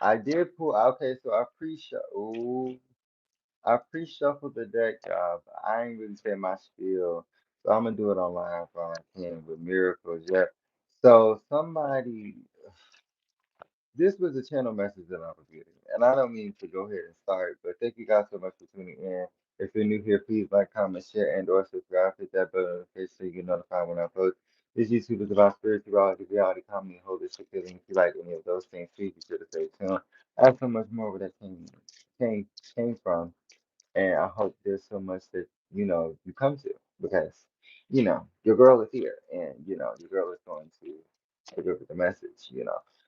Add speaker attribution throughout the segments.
Speaker 1: I did pull. Okay, so I pre-shuffled the deck, y'all. But I ain't really say my spiel, so I'm gonna do it online if I can with miracles. Yeah. So somebody. This was a channel message that I was getting, and I don't mean to go ahead and start, but thank you guys so much for tuning in. If you're new here, please like, comment, share, and or subscribe. Hit that bell notification so you get notified when I post. This YouTube is about spirituality, reality, comedy, holistic healing. If you like any of those things, please be sure to stay tuned. I have so much more where that came came from. And I hope there's so much that, you come to because, your girl is here and, your girl is going to deliver the message.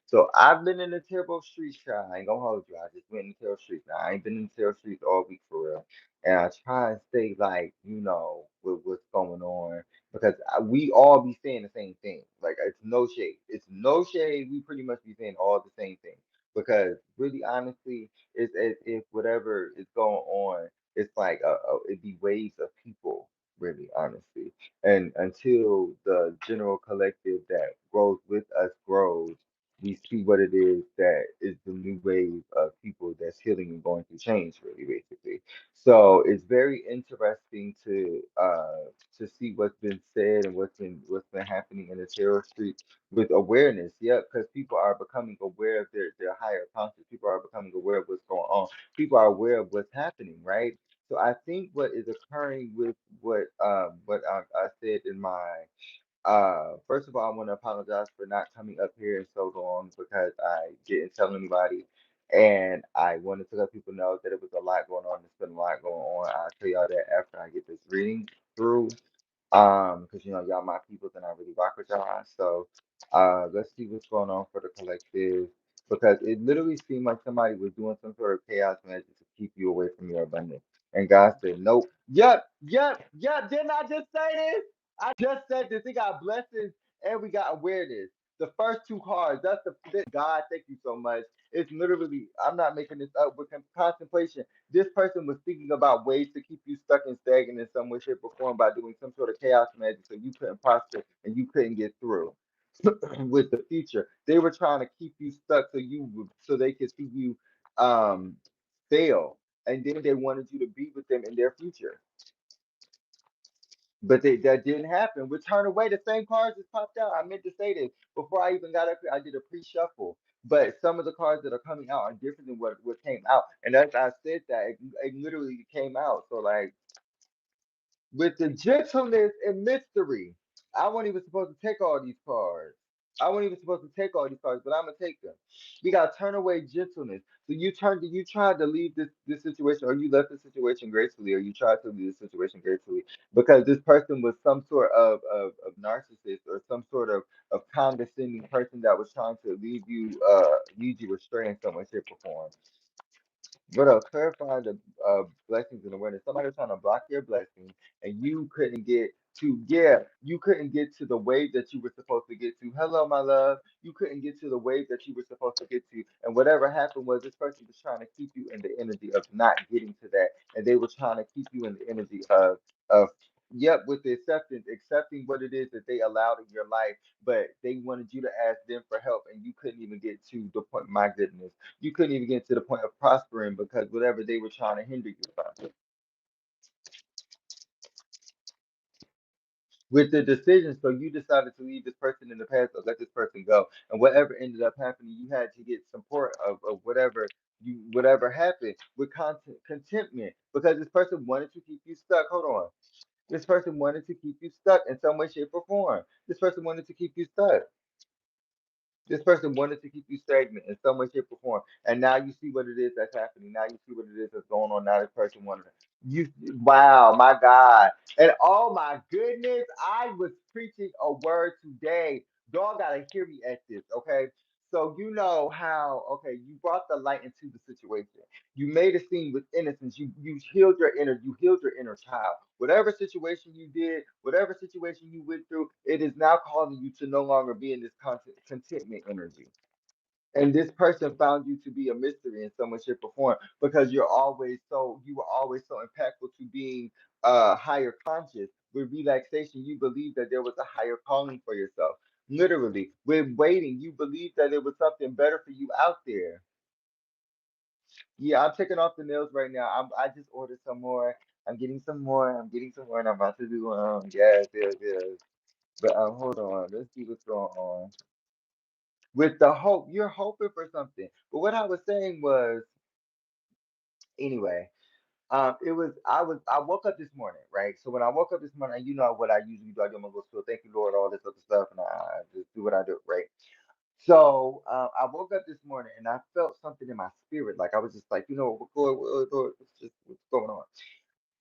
Speaker 1: So I've been in the terrible streets, child. I ain't gonna hold you. I just went in the terrible streets. Now, I ain't been in the terrible streets all week for real. And I try and stay like, with what's going on because we all be saying the same thing. Like, it's no shade. It's no shade. We pretty much be saying all the same thing because really, honestly, it's as if whatever is going on, it's like it'd be waves of people, really, honestly. And until the general collective that grows with us grows, we see what it is that is the new wave of people that's healing and going through change, really, basically. So it's very interesting to see what's been said and what's been happening in the tarot street with awareness. Yeah, because people are becoming aware of their higher conscious. People are becoming aware of what's going on. People are aware of what's happening, right? So I think what is occurring with what I said in my first of all, I want to apologize for not coming up here in so long because I didn't tell anybody, and I wanted to let people know that it was a lot going on. There's been a lot going on. I'll tell y'all that after I get this reading through. Because y'all my people and I really rock with y'all. So let's see what's going on for the collective. Because it literally seemed like somebody was doing some sort of chaos magic to keep you away from your abundance. And God said, nope. Yep, yep, yep. Didn't I just say this? I just said this. We got blessings and we got awareness. The first two cards, God, thank you so much. It's literally, I'm not making this up with contemplation. This person was thinking about ways to keep you stuck and stagnant in some way, shape, or form by doing some sort of chaos magic so you couldn't prosper and you couldn't get through with the future. They were trying to keep you stuck so they could see you um fail. And then they wanted you to be with them in their future. But that didn't happen. We turn away the same cards just popped out. I meant to say this before I even got up here. I did a pre-shuffle, but some of the cards that are coming out are different than what came out. And as I said that, it literally came out. So like with the gentleness and mystery, I wasn't even supposed to take all these cards. I wasn't even supposed to take all these cards, but I'm gonna take them. We gotta turn away gentleness. So you tried to leave this situation, or you left the situation gracefully, or you tried to leave the situation gracefully, because this person was some sort of narcissist or some sort of condescending person that was trying to lead you astray in some way, shape, or form. But clarify the blessings and awareness. Somebody was trying to block your blessing, and you couldn't get to. Yeah, you couldn't get to the wave that you were supposed to get to. Hello, my love. You couldn't get to the wave that you were supposed to get to, and whatever happened was this person was trying to keep you in the energy of not getting to that, and they were trying to keep you in the energy of. Yep, with the accepting what it is that they allowed in your life, but they wanted you to ask them for help, and you couldn't even get to the point. My goodness, you couldn't even get to the point of prospering because whatever they were trying to hinder you from. With the decision, so you decided to leave this person in the past or let this person go. And whatever ended up happening, you had to get support of whatever happened with contentment because this person wanted to keep you stuck. Hold on. This person wanted to keep you stuck in some way, shape, or form. This person wanted to keep you stuck. This person wanted to keep you stagnant in some way, shape, or form. And now you see what it is that's happening. Now you see what it is that's going on. Now this person wanted to. You, wow, my God. And oh my goodness, I was preaching a word today. Y'all gotta hear me at this, okay? So you know how, okay, you brought the light into the situation. You made a scene with innocence. You healed your inner child. Whatever situation you did, whatever situation you went through, it is now causing you to no longer be in this contentment energy. And this person found you to be a mystery in some way, shape, or form because you were always so impactful to being higher conscious. With relaxation, you believed that there was a higher calling for yourself. Literally, with waiting, you believed that there was something better for you out there. Yeah, I'm taking off the nails right now. I just ordered some more. I'm getting some more. I'm getting some more, and I'm about to do yes, yes, yes. But hold on. Let's see what's going on with the hope. You're hoping for something. But what I was saying was, anyway, I woke up this morning, right? So when I woke up this morning, you know what I usually do. I do my little spiel, thank you, Lord, all this other stuff, and I just do what I do, right? So I woke up this morning and I felt something in my spirit. Like I was just like, Lord, what's going on?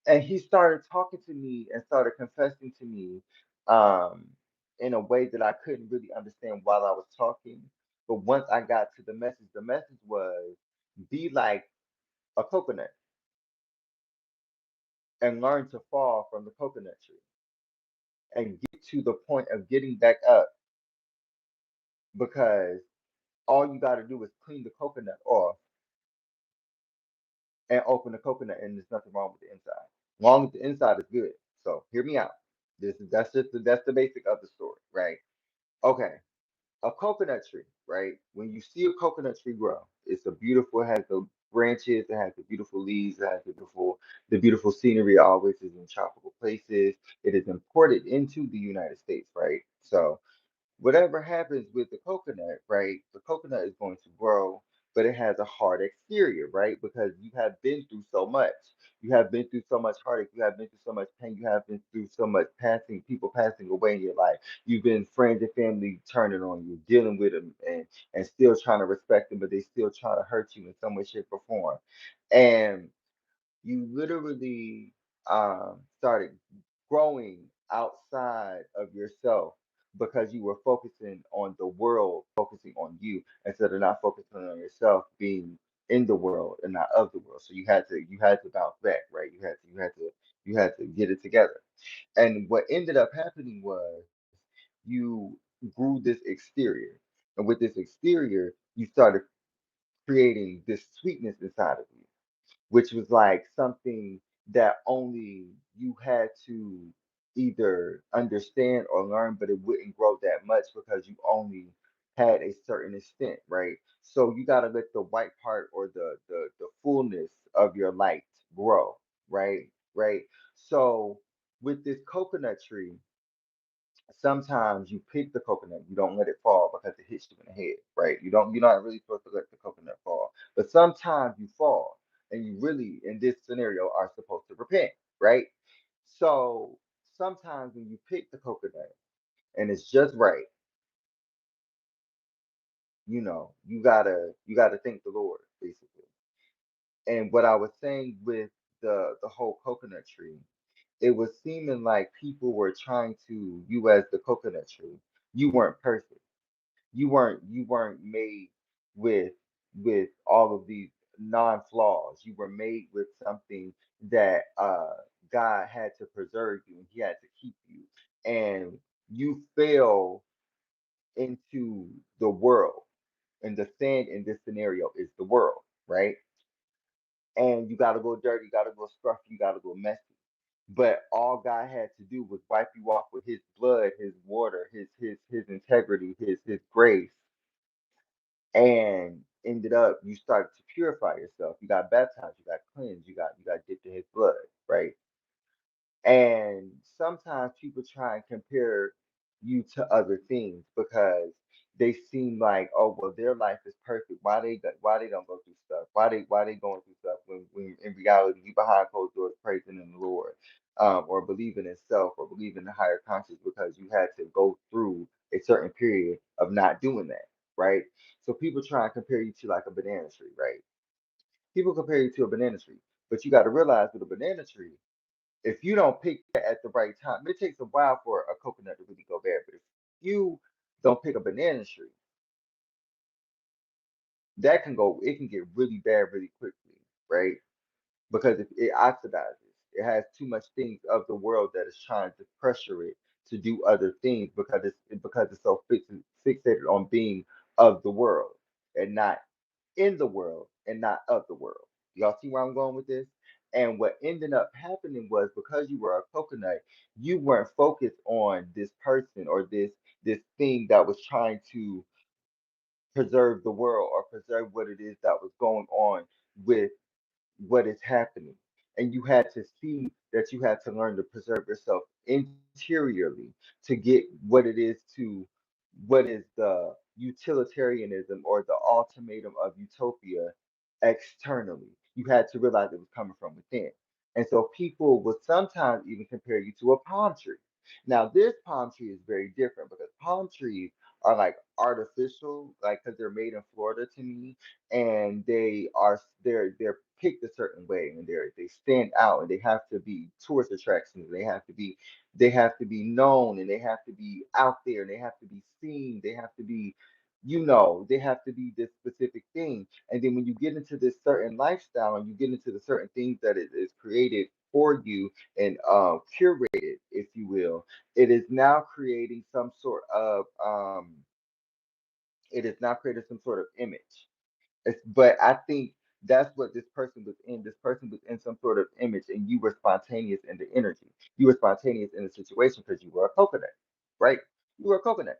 Speaker 1: And he started talking to me and started confessing to me um, in a way that I couldn't really understand while I was talking. But once I got to the message was be like a coconut and learn to fall from the coconut tree and get to the point of getting back up because all you got to do is clean the coconut off and open the coconut, and there's nothing wrong with the inside. Long as the inside is good. So hear me out. That's the basic of the story, right? Okay, a coconut tree, right? When you see a coconut tree grow, it's a beautiful. It has the branches, it has the beautiful leaves, it has the beautiful scenery. Always is in tropical places. It is imported into the United States, right? So whatever happens with the coconut, right? The coconut is going to grow, but it has a hard exterior, right? Because you have been through so much. You have been through so much heartache. You have been through so much pain. You have been through so much people passing away in your life. You've been friends and family turning on you, dealing with them, and still trying to respect them, but they still trying to hurt you in some way, shape, or form. And you literally started growing outside of yourself because you were focusing on the world, focusing on you instead of not focusing on yourself, being in the world and not of the world. So you had to bounce back, right? You had to get it together. And what ended up happening was you grew this exterior. And with this exterior, you started creating this sweetness inside of you, which was like something that only you had to either understand or learn, but it wouldn't grow that much because you only had a certain extent, right? So you got to let the white part or the fullness of your light grow, right? Right. So with this coconut tree, sometimes you pick the coconut, you don't let it fall because it hits you in the head, right? You're not really supposed to let the coconut fall. But sometimes you fall and you really, in this scenario, are supposed to repent, right? So sometimes when you pick the coconut and it's just right, you gotta thank the Lord, basically. And what I was saying with the whole coconut tree, it was seeming like people were trying to, you as the coconut tree, you weren't perfect. You weren't made with all of these non-flaws. You were made with something that God had to preserve you and he had to keep you. And you fell into the world. And the sand in this scenario is the world, right? And you gotta go dirty, you gotta go scruffy, you gotta go messy. But all God had to do was wipe you off with his blood, his water, his integrity, his grace, and ended up you started to purify yourself. You got baptized, you got cleansed, you got dipped in his blood, right? And sometimes people try and compare you to other things because they seem like, oh well, their life is perfect. Why they don't go through stuff? Why they going through stuff when in reality you behind closed doors praising in the Lord, or believing in self or believing in higher conscience because you had to go through a certain period of not doing that, right? So people try and compare you to like a banana tree, right? People compare you to a banana tree, but you got to realize with a banana tree, if you don't pick that at the right time, it takes a while for a coconut to really go bad. But if you don't pick a banana tree, it can get really bad really quickly, right? Because if it oxidizes, it has too much things of the world that is trying to pressure it to do other things because it's so fixated on being of the world and not in the world and not of the world. Y'all see where I'm going with this? And what ended up happening was because you were a coconut, you weren't focused on this person or this thing that was trying to preserve the world or preserve what it is that was going on. with what is happening. And you had to see that you had to learn to preserve yourself interiorly to get what it is to what is the utilitarianism or the ultimatum of utopia externally. You had to realize it was coming from within. And so people will sometimes even compare you to a palm tree. Now, this palm tree is very different because palm trees are like artificial, like because they're made in Florida to me, and they're picked a certain way, and they stand out, and they have to be tourist attractions. They have to be known, and they have to be out there, and they have to be seen. They have to be, they have to be this specific thing. And then when you get into this certain lifestyle, and you get into the certain things that it is created for you and curated, if you will, it is now creating some sort of it is now creating some sort of image. But I think that's what this person was in. This person was in some sort of image, and you were spontaneous in the energy. You were spontaneous in the situation because you were a coconut, right? You were a coconut,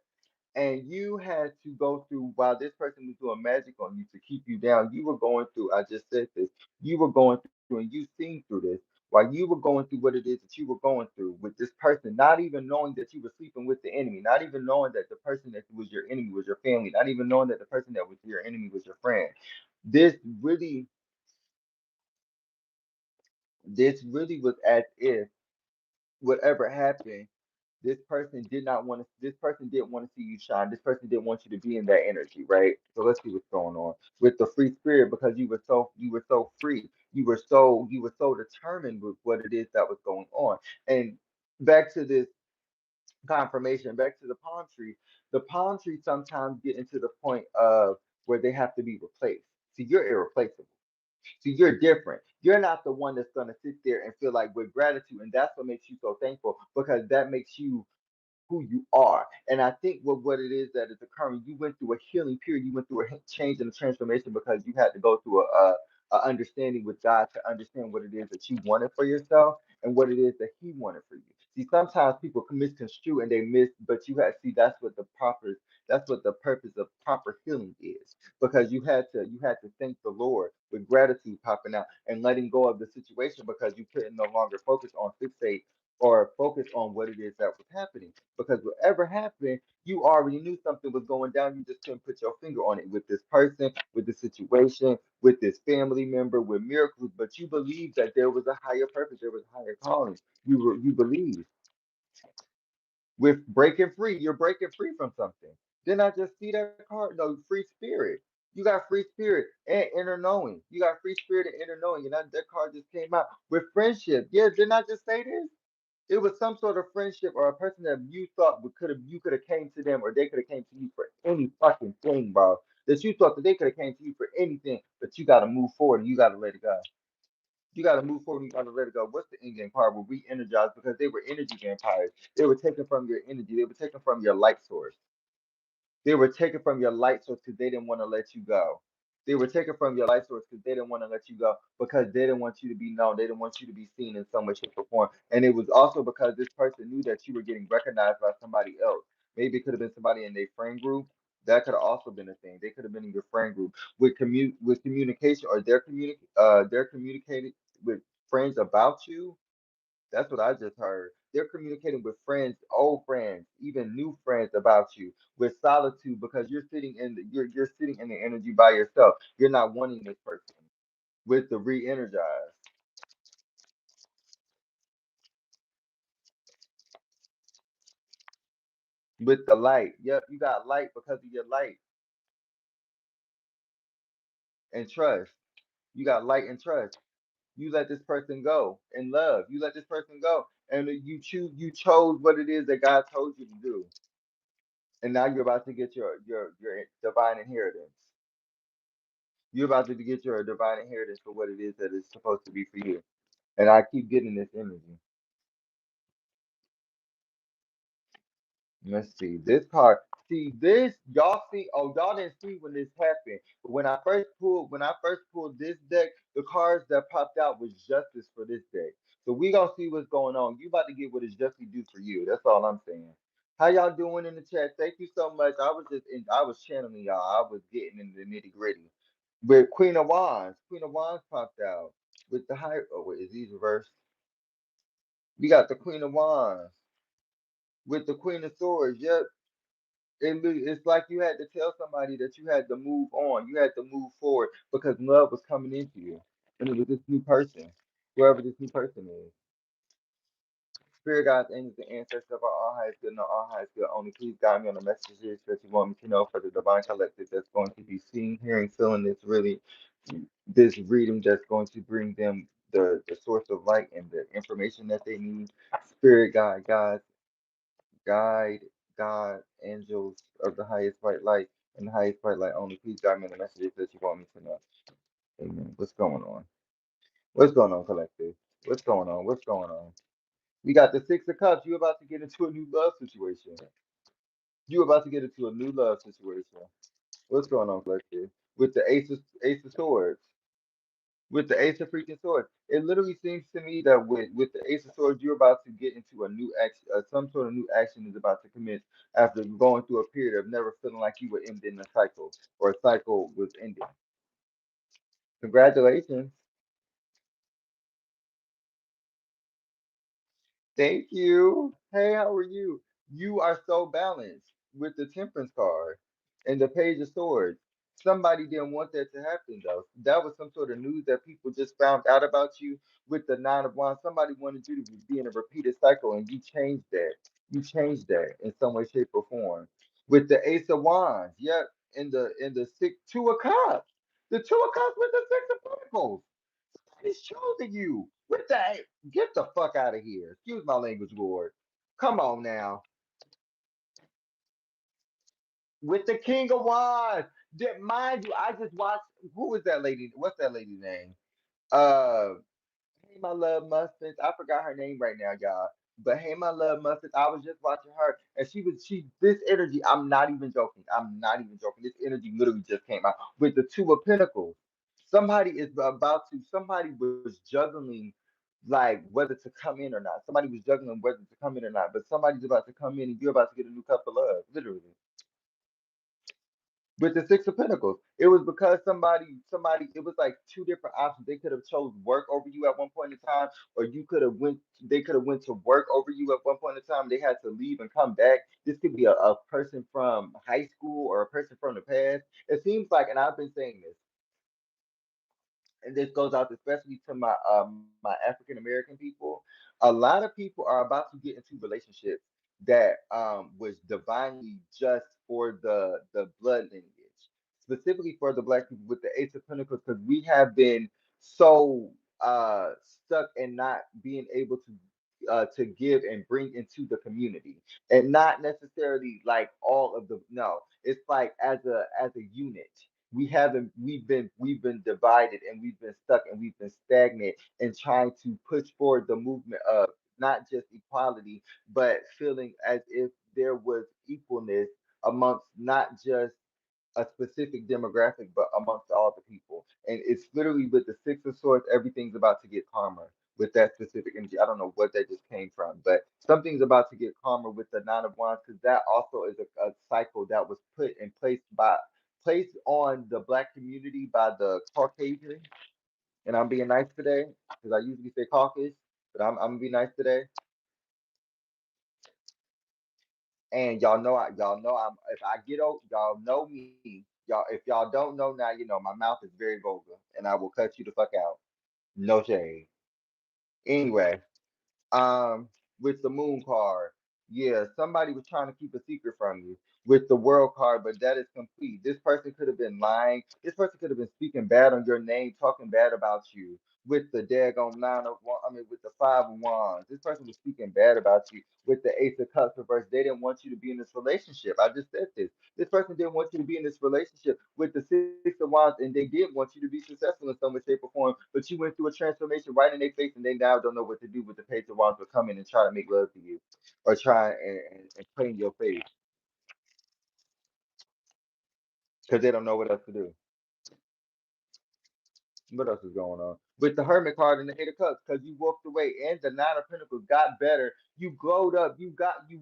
Speaker 1: and you had to go through while this person was doing magic on you to keep you down. You were going through. I just said this. You were going through, and you seen through this while you were going through what it is that you were going through with this person, not even knowing that you were sleeping with the enemy, not even knowing that the person that was your enemy was your family, not even knowing that the person that was your enemy was your friend. This really, this really was as if whatever happened, this person didn't want to see you shine. This person didn't want you to be in that energy, right? So let's see what's going on with the free spirit because you were so free. You were so determined with what it is that was going on. And back to this confirmation, back to the palm tree. The palm tree sometimes get into the point of where they have to be replaced. See, you're irreplaceable. See, you're different. You're not the one that's going to sit there and feel like with gratitude. And that's what makes you so thankful because that makes you who you are. And I think what it is that is occurring, you went through a healing period, you went through a change and a transformation because you had to go through a understanding with God to understand what it is that you wanted for yourself and what it is that He wanted for you. See, sometimes people can misconstrue and they miss, but you had see that's what the purpose of proper healing is because you had to thank the Lord with gratitude popping out and letting go of the situation because you couldn't no longer focus on fixate or focus on what it is that was happening. Because whatever happened, you already knew something was going down. You just couldn't put your finger on it with this person, with the situation, with this family member, with miracles. But you believed that there was a higher purpose, there was a higher calling. You believed with breaking free. You're breaking free from something. Didn't I just see that card? No, free spirit. You got free spirit and inner knowing. You got free spirit and inner knowing, and that card just came out with friendship. Yeah, didn't I just say this? It was some sort of friendship or a person that you thought you could have came to them or they could have came to you for any fucking thing, bro. That you thought that they could have came to you for anything, but you got to move forward and you got to let it go. You got to move forward and you got to let it go. What's the end game part? Were re-energized because they were energy vampires. They were taken from your energy. They were taken from your light source. They were taken from your light source because they didn't want to let you go. They were taken from your light source because they didn't want to let you go because they didn't want you to be known. They didn't want you to be seen in so much shape or form. And it was also because this person knew that you were getting recognized by somebody else. Maybe it could have been somebody in their friend group. That could have also been a thing. They could have been in your friend group with communication or they're communicating with friends about you. That's what I just heard. They're communicating with friends, old friends, even new friends about you with solitude because you're sitting in the energy by yourself. You're not wanting this person with the re-energized, with the light. Yep, you got light because of your light and trust. You got light and trust. You let this person go in love. You let this person go, and you chose what it is that God told you to do, and now you're about to get your divine inheritance. You're about to get your divine inheritance for what it is that is supposed to be for you. And I keep getting this energy. Let's see. This card. See this, y'all see. Oh, y'all didn't see when this happened. But when I first pulled this deck, the cards that popped out was justice for this deck. So we gonna see what's going on. You about to get what is justly due for you. That's all I'm saying. How y'all doing in the chat? Thank you so much. I was channeling y'all. I was getting in the nitty gritty. with Queen of Wands. Queen of Wands popped out with the high. Oh wait, is these reversed? We got the Queen of Wands with the Queen of Swords. Yep. It's like you had to tell somebody that you had to move on. You had to move forward because love was coming into you. And it was this new person, whoever this new person is. Spirit guides, angels, and ancestors of all highest good, no all highest good. Only please guide me on the messages that you want me to know for the divine collective that's going to be seeing, hearing, feeling this really, this reading that's going to bring them the source of light and the information that they need. Spirit guide, guide, God, angels of the highest white light and the highest white light only. Please guide me in the messages that you want me to know. Amen. What's going on? What's going on, collective? What's going on? What's going on? We got the Six of Cups. You about to get into a new love situation. You about to get into a new love situation. What's going on, collective? With the Ace of Swords. With the Ace of freaking Swords. It literally seems to me that with the Ace of Swords, you're about to get into a new action. Some sort of new action is about to commence after going through a period of never feeling like you were ending a cycle or a cycle was ending. Congratulations. Thank you. Hey, how are you? You are so balanced with the Temperance card and the Page of Swords. Somebody didn't want that to happen, though. That was some sort of news that people just found out about you with the Nine of Wands. Somebody wanted you to be in a repeated cycle, and you changed that. You changed that in some way, shape, or form. With the Ace of Wands, yep, in the Two of Cups, the Two of Cups with the Six of Pentacles. He's choosing you. With that, get the fuck out of here. Excuse my language, Lord. Come on now. With the King of Wands. Mind you, I just watched. Who is that lady? What's that lady's name? Uh, Hey, my love Mustard. I forgot her name right now, y'all. But hey, my love Mustard. I was just watching her, and this energy. I'm not even joking. I'm not even joking. This energy literally just came out with the Two of Pentacles. Somebody is about to. Somebody was juggling, like whether to come in or not. Somebody was juggling whether to come in or not. But somebody's about to come in, and you're about to get a new cup of love. Literally with the Six of Pentacles. It was because it was like two different options. They could have chose work over you at one point in time, or they could have went to work over you at one point in time. They had to leave and come back. This could be a person from high school or a person from the past. It seems like, and I've been saying this, and this goes out especially to my African American people. A lot of people are about to get into relationships that was divinely just for the blood lineage, specifically for the Black people with the Ace of Pentacles, because we have been so stuck in not being able to give and bring into the community, and not necessarily like all of the no. It's like as a unit we've been divided and we've been stuck and we've been stagnant and trying to push forward the movement of not just equality but feeling as if there was equalness amongst not just a specific demographic but amongst all the people. And it's literally with the Six of Swords, everything's about to get calmer with that specific energy. I don't know what that just came from, but something's about to get calmer with the Nine of Wands, because that also is a cycle that was put in place placed on the Black community by the Caucasian. And I'm being nice today because I usually say caucus, but I'm gonna be nice today. And y'all know I'm if I get old, y'all know me. Y'all, if y'all don't know now, you know my mouth is very vulgar, and I will cut you the fuck out. No shade. Anyway, um, with the moon card. Yeah, somebody was trying to keep a secret from you with the world card, but that is complete. This person could have been lying. This person could have been speaking bad on your name, talking bad about you with the daggone with the Five of Wands. This person was speaking bad about you with the Ace of Cups reverse. They didn't want you to be in this relationship. I just said this. This person didn't want you to be in this relationship with the Six of Wands, and they did want you to be successful in some way, shape, or form. But you went through a transformation right in their face, and they now don't know what to do with the Page of Wands. Will come in and try to make love to you, or try and play in your face because they don't know what else to do. What else is going on? With the Hermit card and the Eight of Cups, because you walked away and the Nine of Pentacles got better. You glowed up. You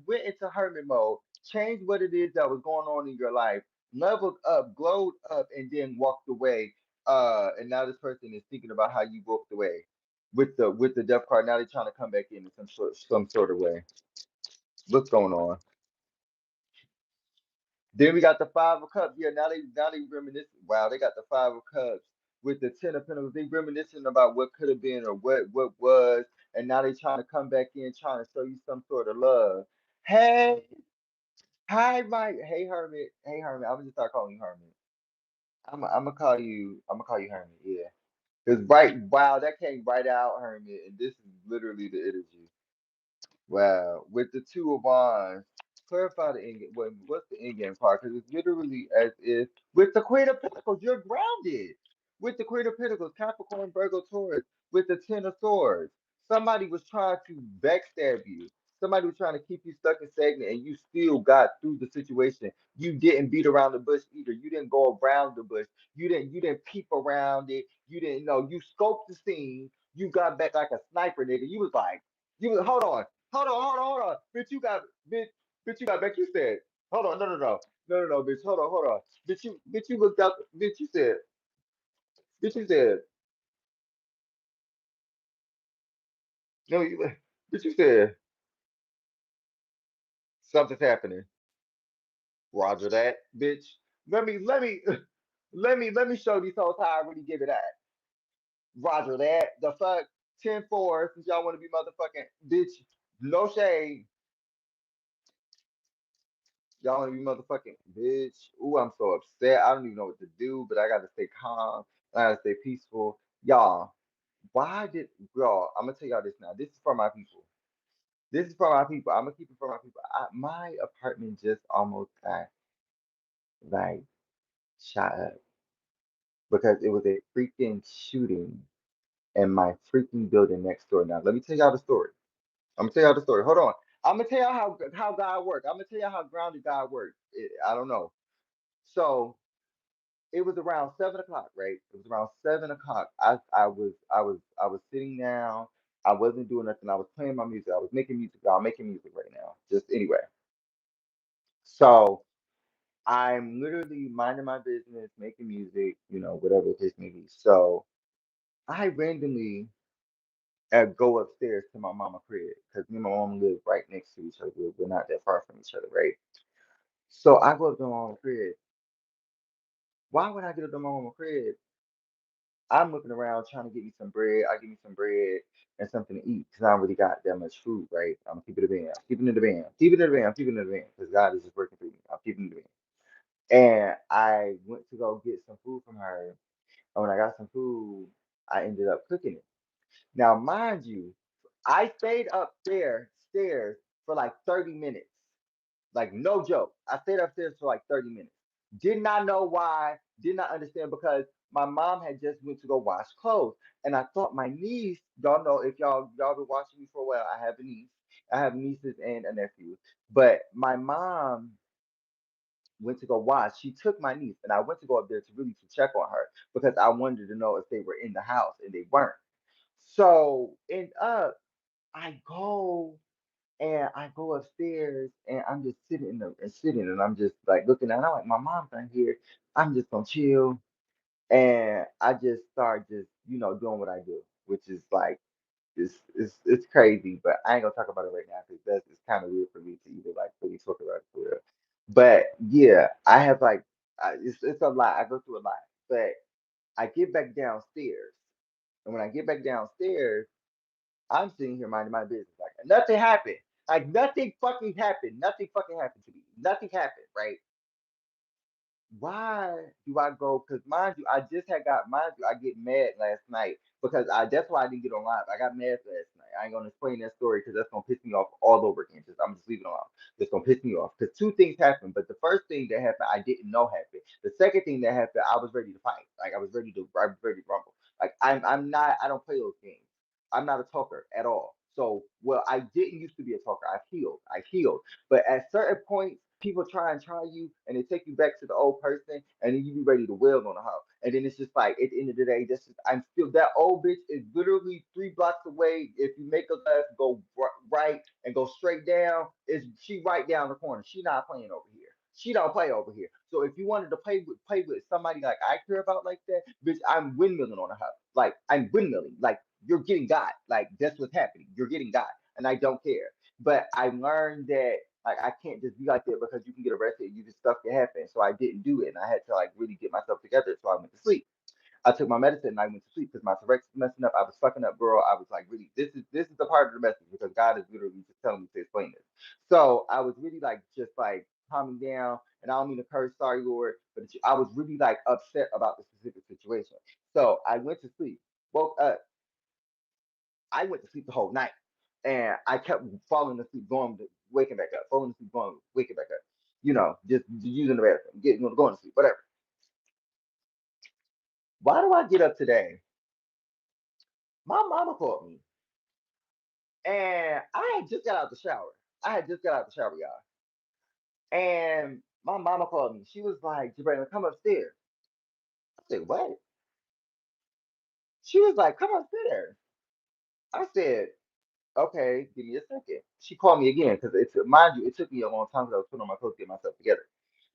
Speaker 1: went into Hermit mode, changed what it is that was going on in your life, leveled up, glowed up, and then walked away. and now this person is thinking about how you walked away with the death card. Now they're trying to come back in some sort of way. What's going on? Then we got the five of cups. Yeah, now they reminiscing. Wow, they got the five of cups with the ten of pentacles. They reminiscing about what could have been or what was, and now they trying to come back in, trying to show you some sort of love. Hey, hi, Mike. Hey, Hermit. Hey, Hermit. I'm gonna just start calling you Hermit. I'm gonna call you Hermit. Yeah, because right. Wow, that came right out, Hermit, and this is literally the energy. Wow, with the two of wands, clarify the end game. What's the end game part? Because it's literally as if with the Queen of Pentacles, you're grounded. With the Queen of Pentacles, Capricorn, Virgo, Taurus, with the Ten of Swords, somebody was trying to backstab you. Somebody was trying to keep you stuck and stagnant, and you still got through the situation. You didn't beat around the bush either. You didn't go around the bush. You didn't peep around it. You didn't know. You scoped the scene. You got back like a sniper, nigga. You was like, you was hold on. Hold on. Bitch, you got back. You said, hold on, no, bitch, hold on. Bitch, you looked out. Bitch, you said, no, bitch, you said something's happening. Roger that, bitch. Let me, let me show these hoes how I really give it at. Roger that. The fuck, 10-4, since y'all want to be motherfucking bitch. No shade. Y'all want to be motherfucking bitch. Ooh, I'm so upset. I don't even know what to do, but I gotta stay calm. I gotta stay peaceful. Y'all, why did y'all? I'm gonna tell y'all this now. This is for my people. This is for my people. I'm gonna keep it for my people. My apartment just almost got like shot up because it was a freaking shooting in my freaking building next door. Now, let me tell y'all the story. I'm gonna tell y'all the story. Hold on. I'm gonna tell y'all how God works. I'm gonna tell y'all how grounded God works. I don't know. So it was around 7 o'clock, right? It was around 7 o'clock. I was sitting down. I wasn't doing nothing. I was playing my music. I was making music. I'm making music right now. Just anyway. So I'm literally minding my business, making music, whatever the case may be. So I randomly go upstairs to my mama crib because me and my mom live right next to each other. We're not that far from each other, right? So I go up to my mama crib. Why would I get up to my mama crib? I'm looking around trying to get me some bread. I get me some bread and something to eat because I don't really got that much food, right? I'm gonna keep it a band. I'm keeping it a band. Keeping it a band. I'm keeping it a band because God is just working through me. I'm keeping it a band. And I went to go get some food from her. And when I got some food, I ended up cooking it. Now, mind you, I stayed stairs for like 30 minutes. Like no joke. I stayed upstairs for like 30 minutes. Did not know why, did not understand because my mom had just went to go wash clothes. And I thought my niece, y'all know if y'all been watching me for a while, I have a niece. I have nieces and a nephew. But my mom went to go wash. She took my niece and I went to go up there to really to check on her because I wanted to know if they were in the house and they weren't. So end up I go upstairs and I'm just sitting and I'm just like looking at. I'm like, my mom's not here. I'm just gonna chill, and I just start just doing what I do, which is like it's crazy, but I ain't gonna talk about it right now because that's it's kind of weird for me to even like really talk about it for real. But yeah, I have like it's a lot. I go through a lot, but I get back downstairs, and when I get back downstairs. I'm sitting here minding my business. Like nothing happened. Like nothing fucking happened. Nothing fucking happened to me. Nothing happened, right? Why do I go? Because mind you, I get mad last night because that's why I didn't get on live. I got mad last night. I ain't gonna explain that story because that's gonna piss me off all over again. I'm just leaving it alone. It's gonna piss me off because two things happened. But the first thing that happened, I didn't know happened. The second thing that happened, I was ready to fight. Like I was ready to rumble. Like I'm not. I don't play those games. I'm not a talker at all. So, well, I didn't used to be a talker. I healed. But at certain points, people try you and they take you back to the old person and then you be ready to wail on the hoe. And then it's just like at the end of the day, I'm still that old bitch is literally 3 blocks away. If you make a left, go right and go straight down, is she right down the corner. She not playing over here. She don't play over here. So if you wanted to play with somebody like I care about like that, bitch, I'm windmilling on her. Like I'm windmilling. Like you're getting got. Like that's what's happening. You're getting got, and I don't care. But I learned that like I can't just be like that because you can get arrested. You just stuff can happen. So I didn't do it, and I had to like really get myself together. So I went to sleep. I took my medicine and I went to sleep because my Tourette was messing up. I was fucking up, girl. I was like, really, this is the part of the message because God is literally just telling me to explain this. So I was really like just like calming down, and I don't mean to curse, sorry, Lord, but I was really like upset about the specific situation. So I went to sleep, woke up. I went to sleep the whole night, and I kept falling asleep, waking back up, falling asleep, going, waking back up. Just using the bathroom, going to sleep, whatever. Why do I get up today? My mama called me. And I had just got out the shower. I had just got out the shower, y'all. And my mama called me. She was like, Jabrana, come upstairs. I said, what? She was like, come upstairs. I said, okay, give me a second. She called me again because mind you, it took me a long time because I was putting on my clothes to get myself together.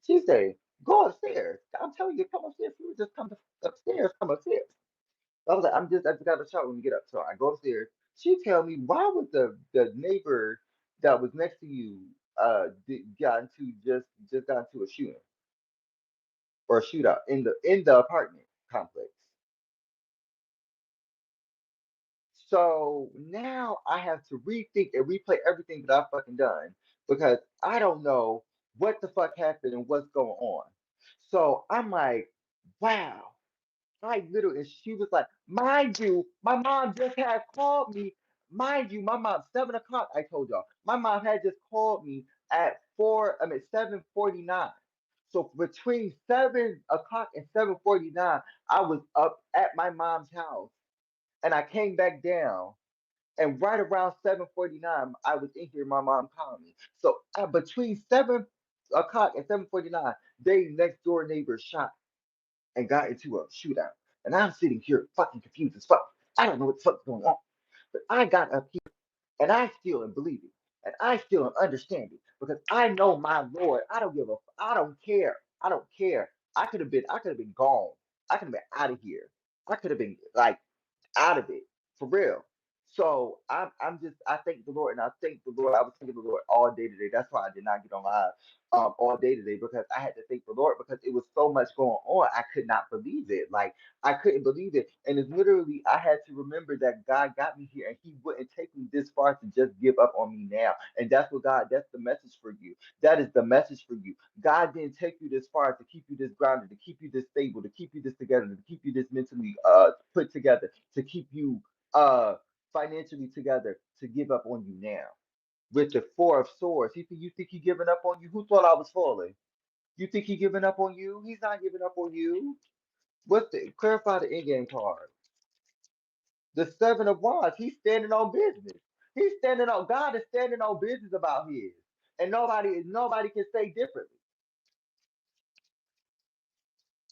Speaker 1: She said, go upstairs. I'm telling you, come upstairs. She was just come upstairs, come upstairs. I was like, I just got out the shower when you get up. So I go upstairs. She tell me, why was the neighbor that was next to you just got into a shooting or a shootout in the apartment complex. So now I have to rethink and replay everything that I've fucking done because I don't know what the fuck happened and what's going on. So I'm like, wow. I literally, and she was like, mind you, my mom just had called me. Mind you, my mom, 7 o'clock, I told y'all, my mom had just called me at 7:49. So between 7 o'clock and 7:49, I was up at my mom's house and I came back down. And right around 7:49, I was in here, my mom calling me. So between 7 o'clock and 7:49, they next door neighbors shot and got into a shootout. And I'm sitting here fucking confused as fuck. I don't know what the fuck's going on. But I got up here and I still am believing. And I still am understanding because I know my Lord. I don't care. I don't care. I could have been gone. I could have been out of here. I could have been like out of it for real. So I'm just I thank the Lord and I thank the Lord. I was thanking the Lord all day today. That's why I did not get on live all day today because I had to thank the Lord because it was so much going on. I could not believe it. Like I couldn't believe it. And it's literally I had to remember that God got me here and he wouldn't take me this far to just give up on me now. And that's the message for you. That is the message for you. God didn't take you this far to keep you this grounded, to keep you this stable, to keep you this together, to keep you this mentally put together, to keep you financially together, to give up on you now. With the four of swords, you think he giving up on you? Who thought I was falling? You think he giving up on you? He's not giving up on you. What's the clarify the in game card? The seven of wands. He's standing on business. He's standing on God is standing on business about his, and nobody can say differently.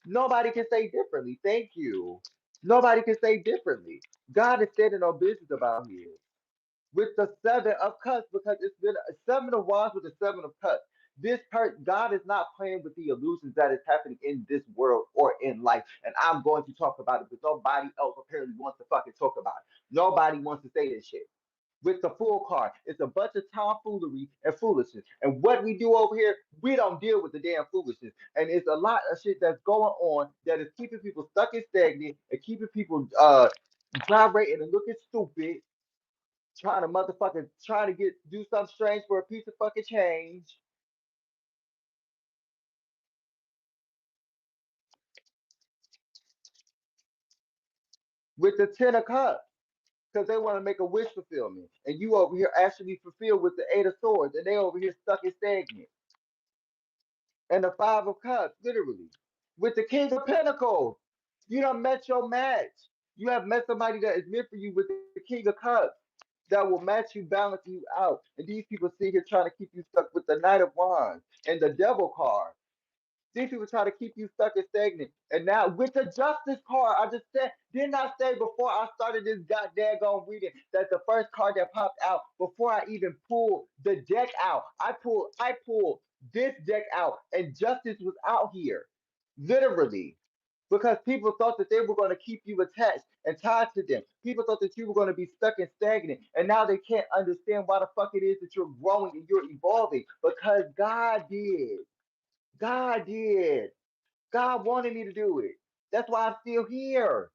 Speaker 1: Nobody can say differently. Thank you. Nobody can say differently. God is standing on business about his. With the seven of cups because it's been a seven of wands with the seven of cups. God is not playing with the illusions that is happening in this world or in life. And I'm going to talk about it because nobody else apparently wants to fucking talk about it. Nobody wants to say this shit. With the full card, it's a bunch of tomfoolery and foolishness. And what we do over here, we don't deal with the damn foolishness. And it's a lot of shit that's going on that is keeping people stuck and stagnant and keeping people gyrating and looking stupid trying to do something strange for a piece of fucking change with the 10 of cups because they want to make a wish fulfillment and you over here actually fulfilled with the 8 of swords and they over here stuck and stagnant and the 5 of cups literally with the king of pentacles. You done met your match. You have met somebody that is meant for you with the king of cups that will match you, balance you out. And these people sit here trying to keep you stuck with the knight of wands and the devil card. These people try to keep you stuck and stagnant. And now with the justice card, I just said, didn't I say before I started this goddamn reading that the first card that popped out before I even pulled the deck out, I pulled this deck out, and justice was out here, literally, because people thought that they were going to keep you attached and tied to them. People thought that you were going to be stuck and stagnant, and now they can't understand why the fuck it is that you're growing and you're evolving because God did. God did. God wanted me to do it. That's why I'm still here.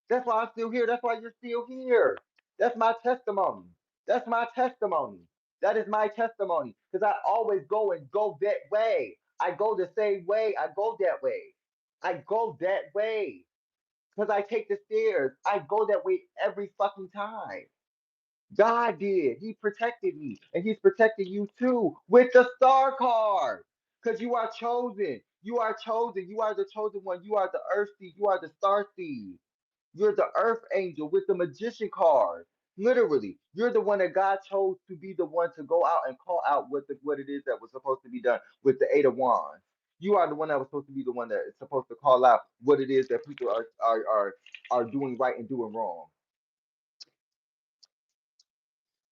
Speaker 1: That's why I'm still here. That's why you're still here. That's my testimony. That's my testimony. That is my testimony. Because I always go that way. I go the same way. I go that way. I go that way. Because I take the stairs. I go that way every fucking time. God did. He protected me. And he's protecting you too with the star card. Because you are chosen. You are chosen. You are the chosen one. You are the earth seed. You are the star seed. You're the earth angel with the magician card. Literally, you're the one that God chose to be the one to go out and call out what it is that was supposed to be done with the Eight of Wands. You are the one that was supposed to be the one that is supposed to call out what it is that people are doing right and doing wrong.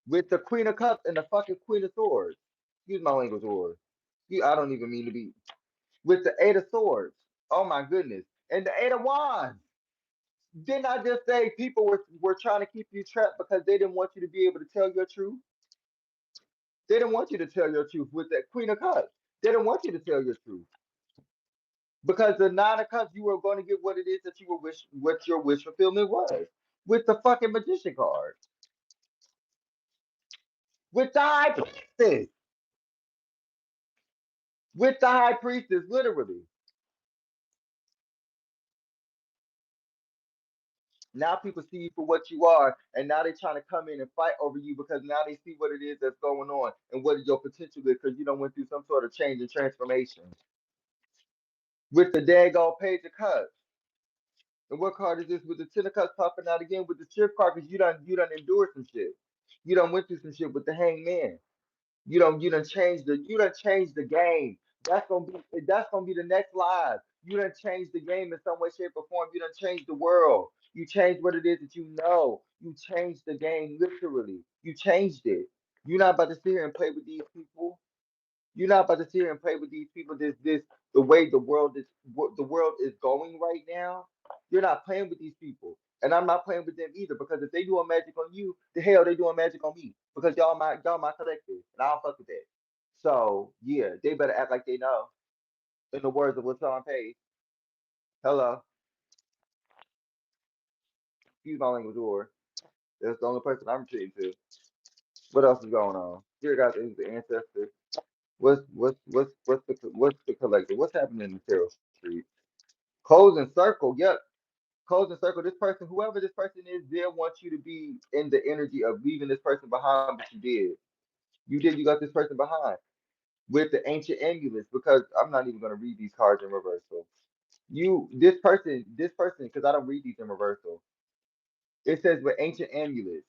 Speaker 1: With the Queen of Cups and the fucking Queen of Swords. Excuse my language, or I don't even mean to be. With the Eight of Swords. Oh my goodness. And the Eight of Wands. Didn't I just say people were trying to keep you trapped because they didn't want you to be able to tell your truth? They didn't want you to tell your truth with that Queen of Cups. They didn't want you to tell your truth. Because the Nine of Cups, you were going to get what it is that you were what your wish fulfillment was. With the fucking magician card. With the high priestess. With the high priestess, literally. Now people see you for what you are, and now they're trying to come in and fight over you because now they see what it is that's going on and what your potential is because you don't went through some sort of change and transformation. With the daggone Page of Cups. And what card is this? With the Ten of Cups popping out again with the Shift card because you done endured some shit. You done went through some shit with the Hangman. You done changed the game. That's gonna be the next live. You done changed the game in some way, shape, or form. You done changed the world. You changed what it is that you know. You changed the game literally. You changed it. You're not about to sit here and play with these people. You're not about to sit here and play with these people. This the way the world is going right now. You're not playing with these people, and I'm not playing with them either. Because if they doing magic on you, the hell they doing magic on me. Because y'all my collective, and I don't fuck with that. So yeah, they better act like they know. In the words of Latan Page, hello, excuse my language, or that's the only person I'm treating to. What else is going on? Here, guys, is the ancestor. What's the collector? What's happening in the tarot street? Closing circle. Yep. Closing circle. This person, whoever this person is, they want you to be in the energy of leaving this person behind, but you did. You did. You got this person behind with the ancient amulets because I'm not even going to read these cards in reversal. This person, because I don't read these in reversal. It says with ancient amulets,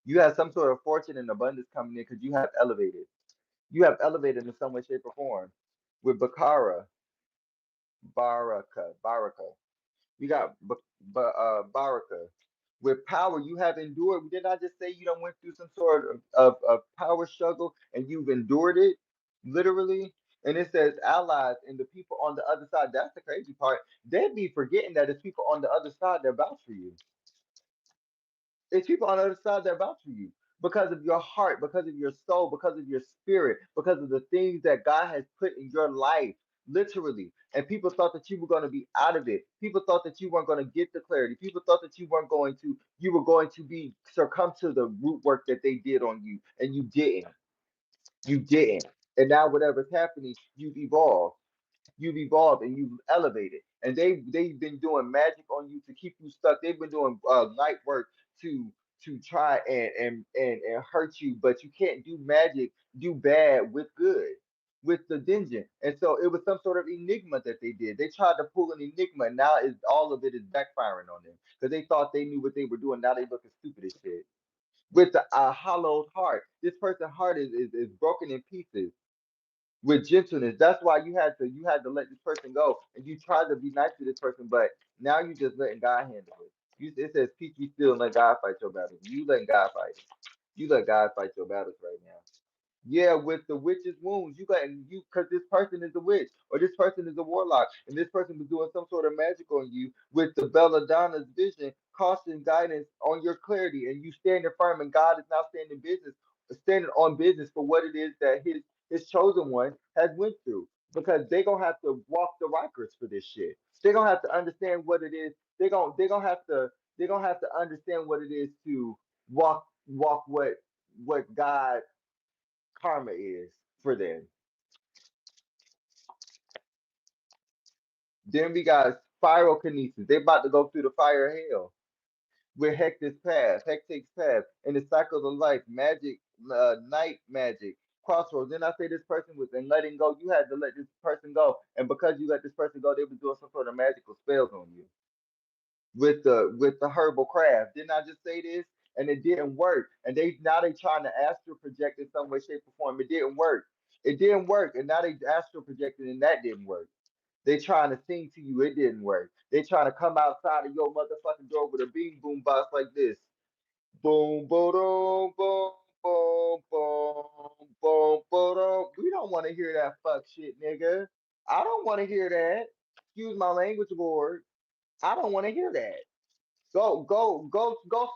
Speaker 1: you have some sort of fortune and abundance coming in because you have elevated. You have elevated in some way, shape, or form with Bakara, Baraka. You got Baraka. With power, you have endured. Did I just say you don't went through some sort of power struggle and you've endured it, literally? And it says allies and the people on the other side. That's the crazy part. They'd be forgetting that it's people on the other side that vouch for you. It's people on the other side that vouch for you because of your heart, because of your soul, because of your spirit, because of the things that God has put in your life, literally. And people thought that you were going to be out of it. People thought that you weren't going to get the clarity. People thought that you were going to be succumb to the root work that they did on you, and you didn't. You didn't. And now whatever's happening, you've evolved and you've elevated. And they've been doing magic on you to keep you stuck. They've been doing light work to try and hurt you, but you can't do magic, do bad with good. With the dungeon, and so it was some sort of enigma that they did. They tried to pull an enigma, and now is all of it is backfiring on them because they thought they knew what they were doing. Now they looking stupid as shit. With the hollowed heart, this person's heart is broken in pieces with gentleness. That's why you had to let this person go, and you tried to be nice to this person, but now you just letting God handle it. It says peace be still and let God fight your battles. You letting God fight. You let God fight your battles right now. Yeah, with the witch's wounds, you got you because this person is a witch or this person is a warlock, and this person was doing some sort of magic on you with the belladonna's vision, caution, guidance on your clarity, and you standing firm, and God is now standing on business for what it is that his chosen one has went through. Because they gonna have to walk the Rikers for this shit. They gonna have to understand what it is. They gonna have to understand what it is to walk what God karma is for them. Then we got pyrokinesis. They about to go through the fire of hell with Hectic's path, and the cycles of life, magic, night magic, crossroads. Then I say this person was in letting go. You had to let this person go, and because you let this person go, they was doing some sort of magical spells on you with the herbal craft. Didn't I just say this? And it didn't work. And they trying to astral project in some way, shape, or form. It didn't work. It didn't work. And now they astral projected and that didn't work. They trying to sing to you, it didn't work. They trying to come outside of your motherfucking door with a beam boom box like this. Boom, boom, boom, boom, boom, boom, boom, boom. We don't want to hear that fuck shit, nigga. I don't want to hear that. Excuse my language, board. I don't want to hear that. Go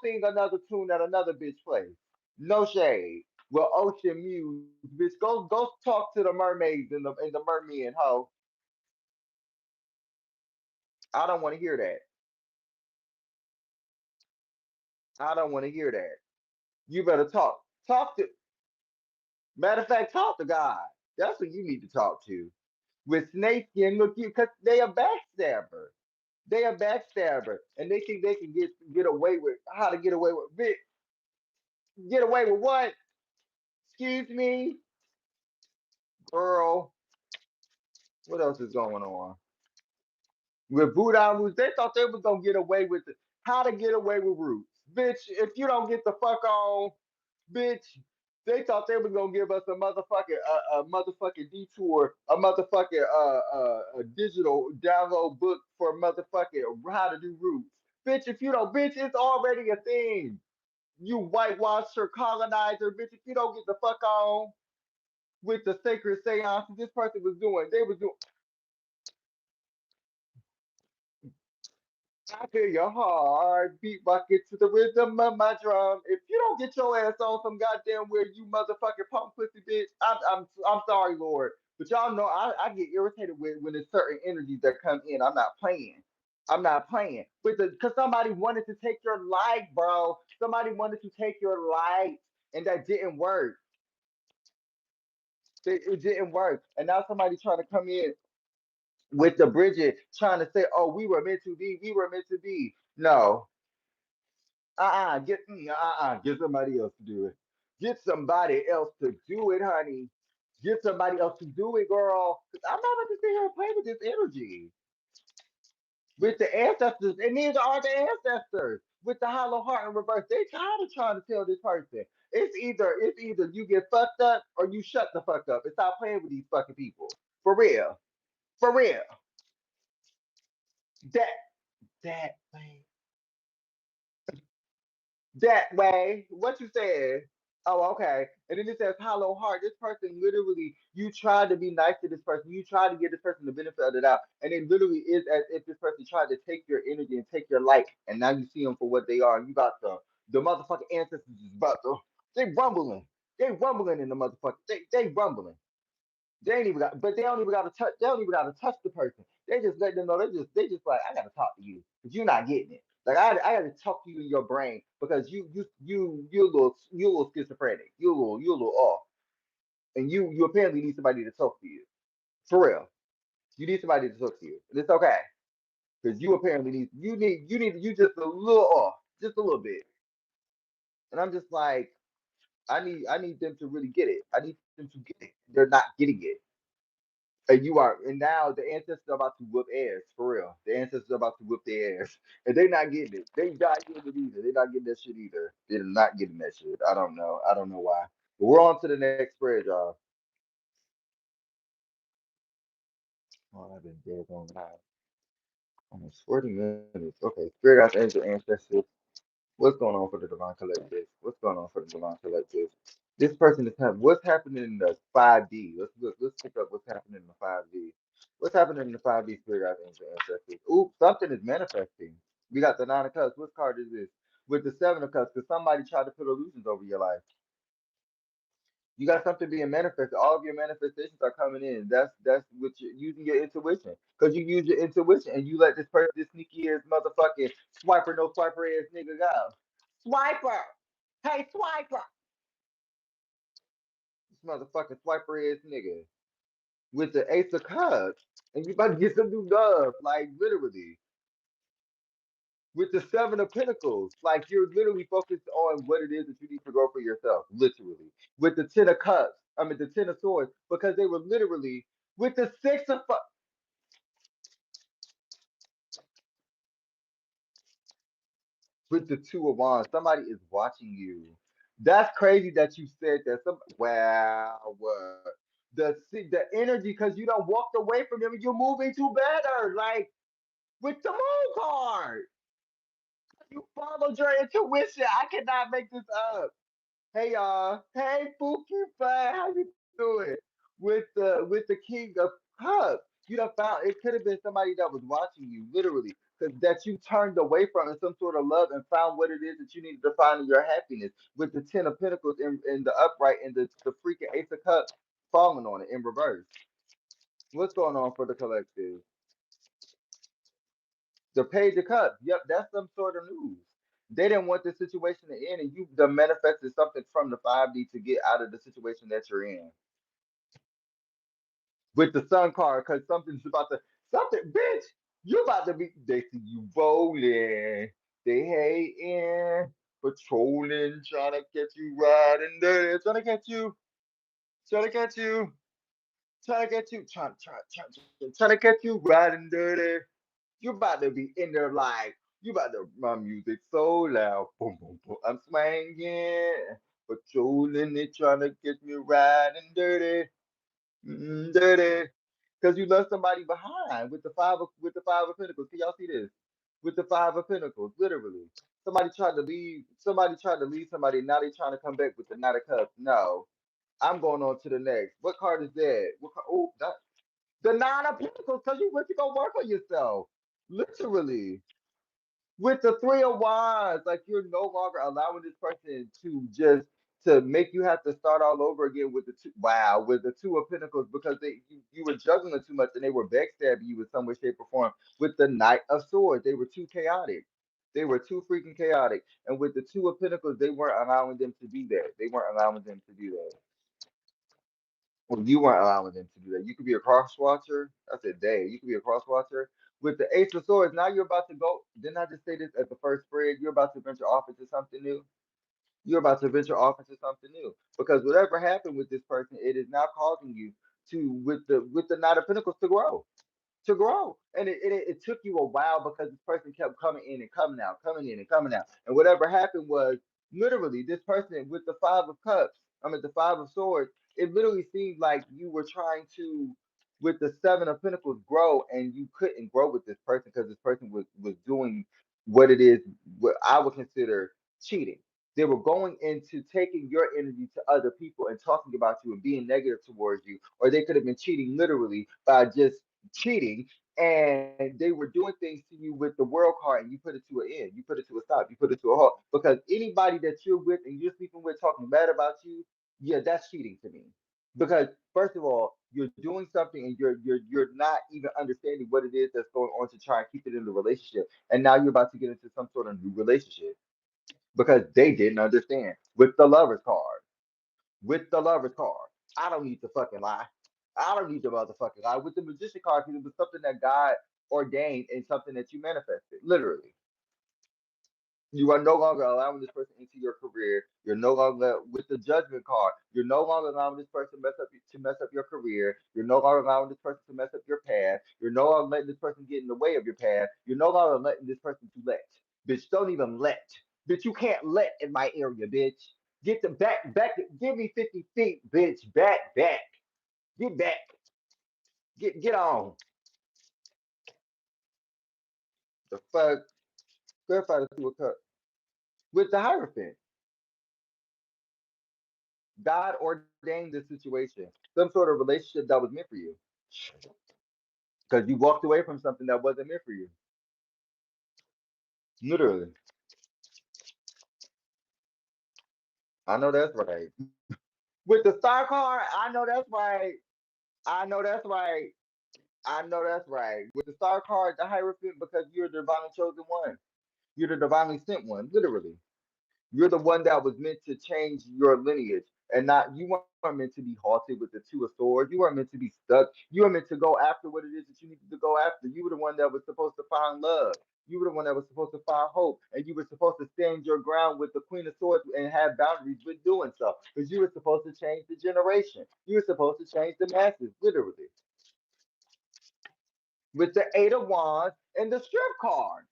Speaker 1: sing another tune that another bitch plays. No shade. Well, ocean muse, bitch. Go talk to the mermaids and the mermen hoe. I don't want to hear that. I don't want to hear that. You better talk. Talk to matter of fact, talk to God. That's what you need to talk to. With snake skin, look you because they a backstabber. They a backstabber. And they think they can get away with how to get away with get away with what? Excuse me, girl. What else is going on? With Buddha roots, they thought they was gonna get away with it. How to get away with roots, bitch? If you don't get the fuck on, bitch, they thought they was gonna give us a motherfucking detour, a motherfucking a digital download book for motherfucking how to do roots, bitch. If you don't, bitch, it's already a thing. You whitewasher colonizer, bitch. If you don't get the fuck on with the sacred seances, this person was doing, they was doing. I feel your heart beat bucket to the rhythm of my drum. If you don't get your ass on some goddamn where you motherfucking pump pussy bitch, I'm sorry, Lord. But y'all know I get irritated with when there's certain energies that come in. I'm not playing. I'm not playing. With the cause somebody wanted to take your light, bro. Somebody wanted to take your light and that didn't work. It didn't work. And now somebody trying to come in with the Bridget trying to say, oh, we were meant to be, we were meant to be. No, get somebody else to do it. Get somebody else to do it, honey. Get somebody else to do it, girl. 'Cause I'm not about to sit here and play with this energy. With the ancestors, and these are the ancestors. With the hollow heart in reverse, they kind of trying to tell this person. It's either you get fucked up or you shut the fuck up and stop playing with these fucking people. For real. For real. That that way. That way. What you said? Oh, okay. And then it says hollow heart. This person literally, you tried to be nice to this person. You tried to give this person the benefit of the doubt. And it literally is as if this person tried to take your energy and take your light. And now you see them for what they are. And you got the motherfucking ancestors is about to, they rumbling. They rumbling in the motherfucker. They rumbling. They ain't even got, but they don't even got to touch. They don't even got to touch the person. They just let them know. They just like, I gotta talk to you because you're not getting it. Like I gotta talk to you in your brain because you a little schizophrenic. You a little off, and you apparently need somebody to talk to you for real. You need somebody to talk to you. And it's okay because you apparently need you just a little off, just a little bit. And I'm just like, I need them to really get it. I need them to get it. They're not getting it. And now the ancestors are about to whoop ass for real. The ancestors are about to whoop their ass, and they not getting it. They not getting it either. They not getting that shit either. They're not getting that shit. I don't know. I don't know why. But we're on to the next spread, y'all. Oh, I've been dead on live almost 40 minutes. Okay, spirit guides, angel ancestors. What's going on for the divine collective? What's going on for the divine collective? This person is having what's happening in the 5D. Let's look, let's pick up what's happening in the 5D. What's happening in the 5D spirit guides and ancestors? Ooh, something is manifesting. We got the Nine of Cups. What card is this? With the Seven of Cups, because somebody tried to put illusions over your life. You got something being manifested. All of your manifestations are coming in. That's what you're using your intuition. Because you use your intuition and you let this person, this sneaky ass motherfucking swiper, no swiper ass nigga go. Swiper! Hey, swiper! This motherfucking swiper ass nigga. With the Ace of Cups. And you about to get some new love. Like, literally. With the Seven of Pentacles. Like, you're literally focused on what it is that you need to grow for yourself. Literally. With the Ten of Cups. I mean, the Ten of Swords. Because they were literally with the Six of with the Two of Wands. Somebody is watching you. That's crazy that you said that. Wow. The energy because you don't walked away from them and you're moving to better. Like with the Moon card. You followed your intuition. I cannot make this up. Hey y'all. Hey Pookie Fun. How you doing? With the King of Cups. You done found it could have been somebody that was watching you, literally, because that you turned away from in some sort of love and found what it is that you needed to find in your happiness. With the Ten of Pentacles in the upright and the freaking Ace of Cups falling on it in reverse. What's going on for the collective? The Page of Cups. Yep, that's some sort of news. They didn't want the situation to end, and you done manifested something from the 5D to get out of the situation that you're in. With the Sun card, because something's about to something, bitch. You about to be. They see you rolling. They hating, patrolling, trying to catch you riding dirty, trying to catch you, trying to catch you, trying to catch you, trying to catch you riding dirty. You about to be in there like you about to my music so loud. Boom, boom, boom. I'm swinging, patrolling it, trying to get me riding dirty, dirty. Because you left somebody behind with the 5 of Pentacles. Can y'all see this? With the 5 of Pentacles, literally. Somebody tried to leave somebody. Now they trying to come back with the Knight of Cups. No. I'm going on to the next. What card is that? Oh, the Nine of Pentacles, because you went to go work on yourself. Literally. With the Three of Wands, like you're no longer allowing this person to just to make you have to start all over again with the two wow, with the Two of Pentacles because you were juggling too much and they were backstabbing you in some way, shape, or form. With the Knight of Swords, they were too chaotic. They were too freaking chaotic. And with the Two of Pentacles, they weren't allowing them to be there. They weren't allowing them to do that. Well, you weren't allowing them to do that. You could be a cross watcher. I said, "Day." You could be a cross watcher with the Ace of Swords. Now you're about to go. Didn't I just say this at the first spread? You're about to venture off into something new. You're about to venture off into something new because whatever happened with this person, it is now causing you to with the Knight of Pentacles to grow. And it took you a while because this person kept coming in and coming out, coming in and coming out. And whatever happened was literally this person with the 5 of Cups, I mean the 5 of Swords, it literally seemed like you were trying to with the 7 of Pentacles grow and you couldn't grow with this person because this person was doing what it is what I would consider cheating. They were going into taking your energy to other people and talking about you and being negative towards you, or they could have been cheating literally by just cheating, and they were doing things to you with the world card and you put it to an end, you put it to a stop, you put it to a halt. Because anybody that you're with and you're sleeping with talking bad about you, yeah, that's cheating to me. Because first of all, you're doing something and you're not even understanding what it is that's going on to try and keep it in the relationship. And now you're about to get into some sort of new relationship because they didn't understand with the lovers card with the Lovers card. I don't need to fucking lie. I don't need to motherfucking lie. With the Magician card, because it was something that God ordained and something that you manifested. Literally. You are no longer allowing this person into your career. You're no longer with the Judgment card. You're no longer allowing this person to mess up your career. You're no longer allowing this person to mess up your path. You're no longer letting this person get in the way of your path. You're no longer letting this person to let. Bitch, don't even let. Bitch, you can't let in my area, bitch. Get the back, give me 50 feet, bitch. Back. Get back. Get on. The fuck? Clarify the two of cups. With the Hierophant. God ordained this situation, some sort of relationship that was meant for you, because you walked away from something that wasn't meant for you. Literally. I know that's right. With the star card, I know that's right. I know that's right. I know that's right. With the star card, the Hierophant, because you're the divinely chosen one. You're the divinely sent one, literally. You're the one that was meant to change your lineage. And not you weren't meant to be halted with the two of swords. You weren't meant to be stuck. You were meant to go after what it is that you needed to go after. You were the one that was supposed to find love. You were the one that was supposed to find hope. And you were supposed to stand your ground with the Queen of Swords and have boundaries with doing so. Because you were supposed to change the generation. You were supposed to change the masses, literally. With the Eight of Wands and the Strip card.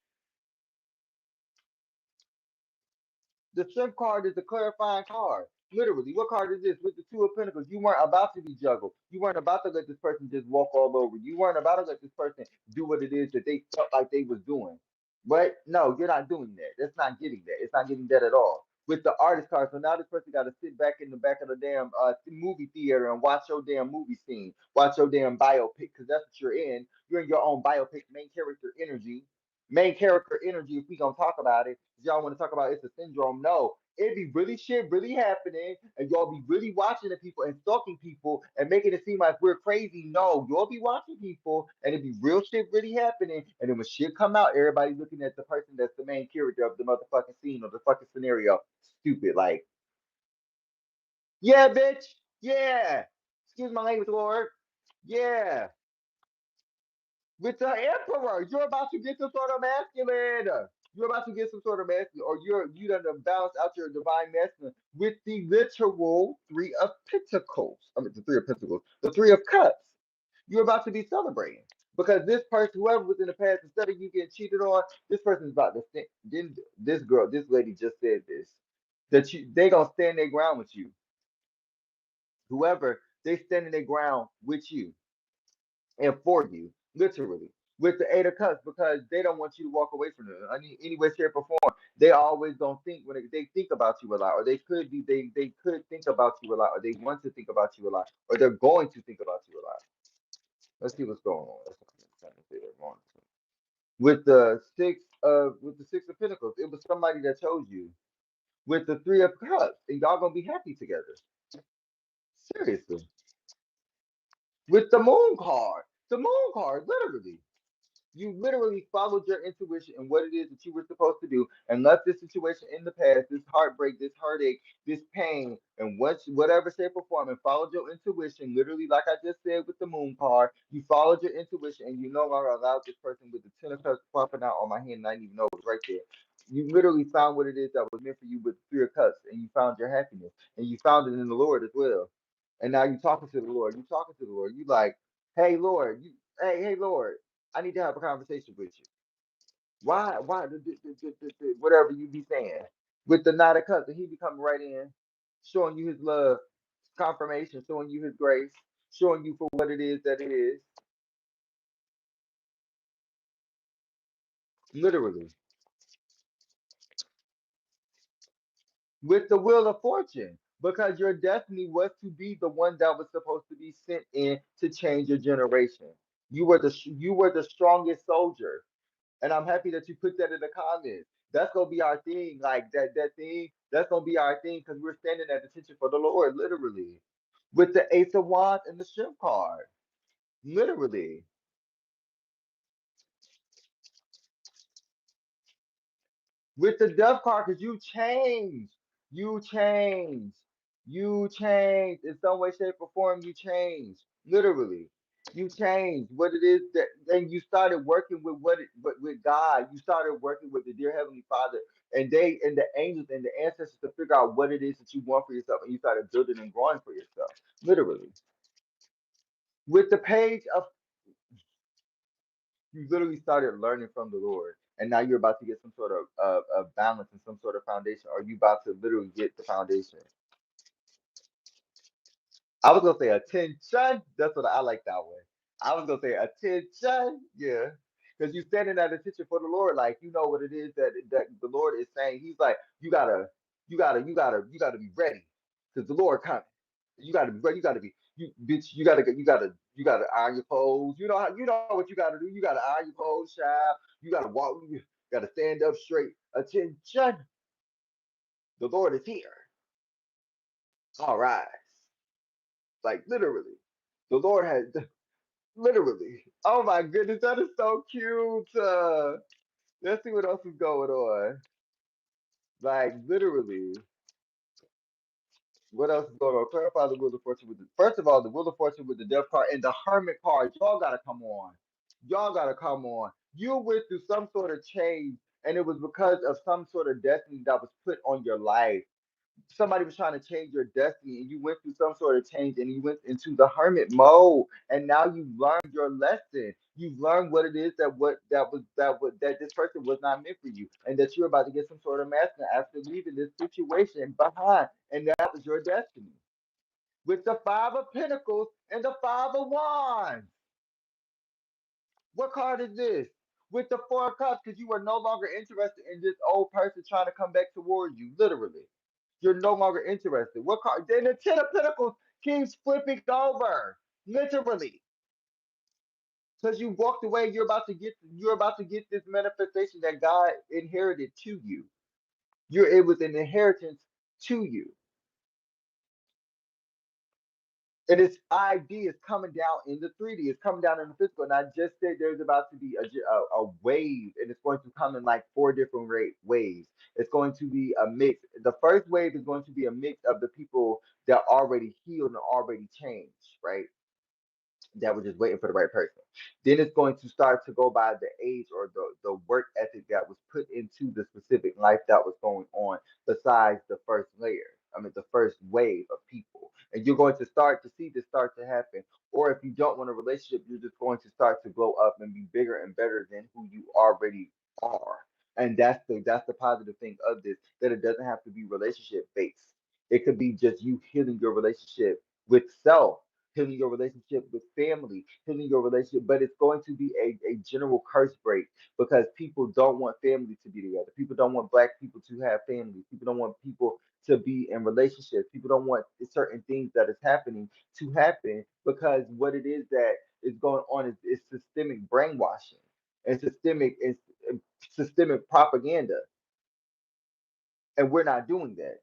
Speaker 1: The strength card is a clarifying card. Literally, what card is this? With the Two of Pentacles, you weren't about to be juggled. You weren't about to let this person just walk all over. You weren't about to let this person do what it is that they felt like they was doing. Right? No, you're not doing that. That's not getting that. It's not getting that at all. With the artist card, so now this person got to sit back in the back of the damn movie theater and watch your damn movie scene, watch your damn biopic, because that's what you're in. You're in your own biopic, main character energy, if we gonna talk about it. Y'all want to talk about it's a syndrome? No, it be really shit really happening, and y'all be really watching the people and stalking people and making it seem like we're crazy. No, y'all be watching people and it be real shit really happening, and then when shit come out, everybody looking at the person that's the main character of the motherfucking scene or the fucking scenario. Stupid, like, yeah, bitch, yeah. Excuse my language, Lord. Yeah, with the emperor. You're about to get some sort of masculine. You're about to get some sort of masculine, or you done to balance out your divine masculine with the literal Three of Pentacles. I mean, the Three of Pentacles, the Three of Cups. You're about to be celebrating because this person, whoever was in the past, instead of you getting cheated on, this person's about to stand. Then this girl, this lady just said this that they gonna stand their ground with you. Whoever they standing their ground with you and for you, literally, with the Eight of Cups, because they don't want you to walk away from them. I mean, any way, shape, or form. They always don't think when they think about you a lot, or they could be they could think about you a lot, or they want to think about you a lot, or they're going to think about you a lot. Let's see what's going on. With the Six of Pentacles, it was somebody that chose you. With the Three of Cups, and y'all gonna be happy together. Seriously. With the Moon card, literally. You literally followed your intuition and what it is that you were supposed to do and left this situation in the past, this heartbreak, this heartache, this pain, and whatever shape or form, and followed your intuition. Literally, like I just said with the Moon card, you followed your intuition and you no longer allowed this person with the Ten of Cups popping out on my hand, and I didn't even know it was right there. You literally found what it is that was meant for you with the Three of Cups, and you found your happiness, and you found it in the Lord as well. And now you're talking to the Lord. You talking to the Lord. You like, hey Lord, hey Lord, I need to have a conversation with you. Why, whatever you be saying with the Knight of Cups, and he be coming right in, showing you his love, confirmation, showing you his grace, showing you for what it is that it is, literally. With the Wheel of Fortune, because your destiny was to be the one that was supposed to be sent in to change your generation. You were the strongest soldier. And I'm happy that you put that in the comments. That's gonna be our thing, like that thing. That's gonna be our thing because we're standing at attention for the Lord, literally. With the Ace of Wands and the Strength card, literally. With the Death card, because you change, you change in some way, shape, or form. You change, literally. You change what it is that, and you started working with but with God. You started working with the dear Heavenly Father, and they and the angels and the ancestors to figure out what it is that you want for yourself, and you started building and growing for yourself, literally. With the page of you literally started learning from the Lord, and now you're about to get some sort of balance and some sort of foundation, or you about to literally get the foundation. I was gonna say attention. That's what I like that one. I was gonna say attention, yeah, because you standing at attention for the Lord, like you know what it is that the Lord is saying. He's like, you gotta be ready, because the Lord coming. You gotta, bro, you gotta be, you bitch, you gotta iron your clothes. You know what you gotta do. You gotta iron your clothes, child. You gotta walk. You gotta stand up straight. Attention, the Lord is here. All rise, like literally. The Lord has literally. Oh my goodness, that is so cute. Let's see what else is going on. Like literally. What else is going on? Clarify the Wheel of Fortune with the first of all, the Wheel of Fortune with the Death card and the Hermit card. Y'all gotta come on. Y'all gotta come on. You went through some sort of change, and it was because of some sort of destiny that was put on your life. Somebody was trying to change your destiny, and you went through some sort of change, and you went into the hermit mode, and now you've learned your lesson. You've learned what it is that this person was not meant for you, and that you're about to get some sort of master after leaving this situation behind, and that was your destiny. With the Five of Pentacles and the Five of Wands, what card is this? With the Four of Cups, because you are no longer interested in this old person trying to come back towards you, literally. You're no longer interested. What card? Then the Ten of Pentacles keeps flipping over, literally. Because you walked away, you're about to get this manifestation that God inherited to you. It was an inheritance to you. And its ID is coming down in the 3D. It's coming down in the physical. And I just said there's about to be a wave, and it's going to come in like four different waves. It's going to be a mix. The first wave is going to be a mix of the people that already healed and already changed, right? That were just waiting for the right person. Then it's going to start to go by the age or the work ethic that was put into the specific life that was going on, besides the first layer. I mean, the first wave of people. And you're going to start to see this start to happen. Or if you don't want a relationship, you're just going to start to blow up and be bigger and better than who you already are. And that's the positive thing of this, that it doesn't have to be relationship based. It could be just you healing your relationship with self, healing your relationship with family, healing your relationship, but it's going to be a general curse break, because people don't want families to be together. People don't want black people to have families. People don't want people to be in relationships. People don't want certain things that is happening to happen, because what it is that is going on is systemic brainwashing and systemic propaganda, and we're not doing that.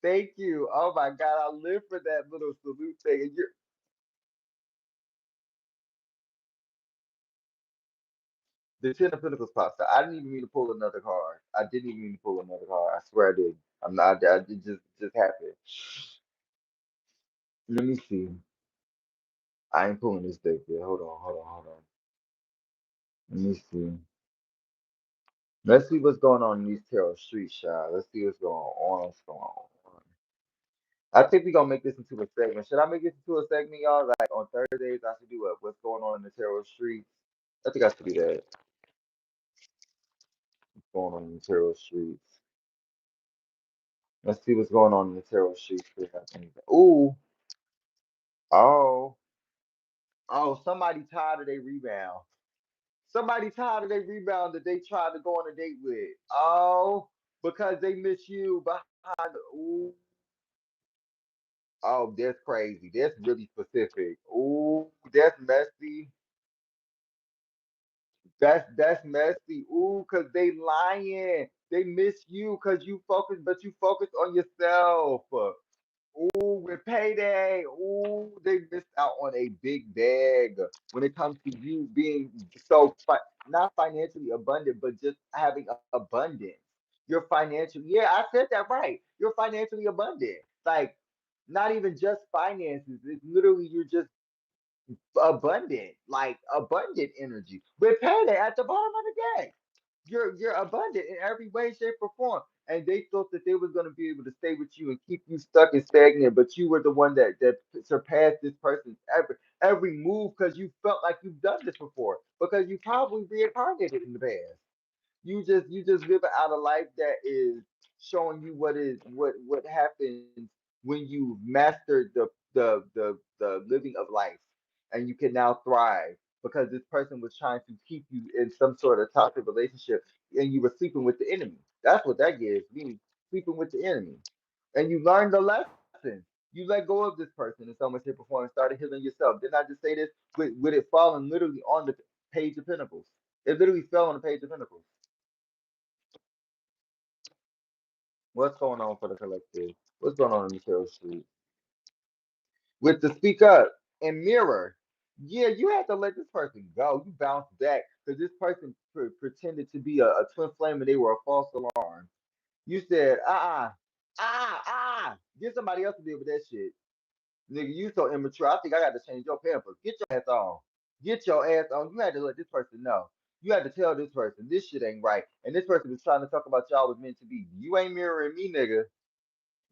Speaker 1: Thank you. Oh my God, I live for that little salute thing. And the Ten of Pentacles pops out. I didn't even mean to pull another card. I didn't even mean to pull another card. I swear I did. I'm not. It just happened. Let me see. I ain't pulling this deck yet. Hold on. Let me see. Let's see what's going on in these tarot streets, child. Let's see what's going on. What's going on? I think we're gonna make this into a segment. Should I make this into a segment, y'all? Like on Thursdays, I should do what's going on in the tarot streets. I think I should do that. What's going on in the tarot streets? Let's see what's going on in the tarot streets. Ooh, oh, oh, somebody tired of their rebound. Somebody tired of their rebound that they tried to go on a date with. Oh, because they miss you behind. Ooh, oh, that's crazy. That's really specific. Ooh, that's messy. That's messy. Ooh, cause they lying. They miss you cause you focus, but you focus on yourself. Ooh, with payday. Ooh, they missed out on a big bag when it comes to you being not financially abundant, but just having abundance. You're financially, yeah, I said that right. You're financially abundant. Like, not even just finances. It's literally you're just abundant, like abundant energy. With payday at the bottom of the day, you're abundant in every way, shape, or form. And they thought that they was gonna be able to stay with you and keep you stuck and stagnant, but you were the one that surpassed this person's every move, because you felt like you've done this before, because you probably reincarnated in the past. You just living out a life that is showing you what happens when you mastered the living of life, and you can now thrive, because this person was trying to keep you in some sort of toxic relationship, and you were sleeping with the enemy. That's what that gives me, sleeping with the enemy. and you learned the lesson. You let go of this person in so much shape or form and started healing yourself. Didn't I just say this with it falling literally on the page of Pentacles? It literally fell on the page of Pentacles. What's going on for the collective? What's going on in the Carol Street? With the speak up and mirror. Yeah, you had to let this person go. You bounced back because this person pretended to be a twin flame and they were a false alarm. You said, get somebody else to deal with that shit. Nigga, you so immature. I think I got to change your pampers. Get your ass on. Get your ass on. You had to let this person know. You had to tell this person this shit ain't right. And this person was trying to talk about y'all was meant to be. You ain't mirroring me, nigga.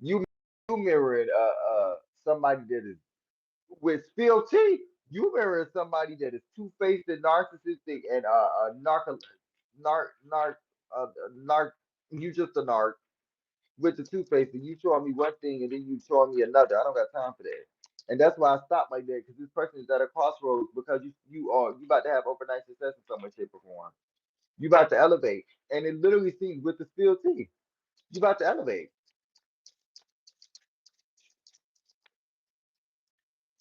Speaker 1: You mirroring somebody that is with spill tea. You mirroring somebody that is two faced and narcissistic and narc narc. You just a narc with the two-face, and you showing me one thing and then you showing me another. I don't got time for that. And that's why I stopped like that, because this person is at a crossroads because you about to have overnight success in some way, shape, or form. You about to elevate. And it literally seems with the spill tea. You about to elevate.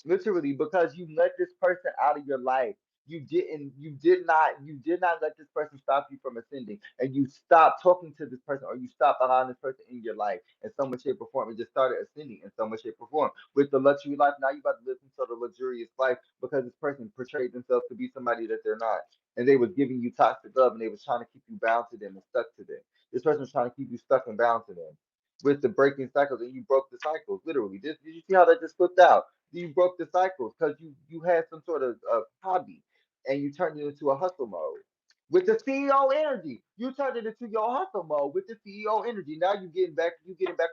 Speaker 1: Literally, because you let this person out of your life. You did not let this person stop you from ascending. And you stopped talking to this person, or you stopped allowing this person in your life in some way, shape, or form, and just started ascending in some way, shape, or form. With the luxury life, now you about to live some sort of luxurious life because this person portrayed themselves to be somebody that they're not. And they was giving you toxic love and they was trying to keep you bound to them and stuck to them. This person was trying to keep you stuck and bound to them. With the breaking cycles, and you broke the cycles, literally. Did you see how that just flipped out? You broke the cycles because you had some sort of hobby and you turned it into a hustle mode. With the CEO energy, you turned it into your hustle mode with the CEO energy. Now you getting back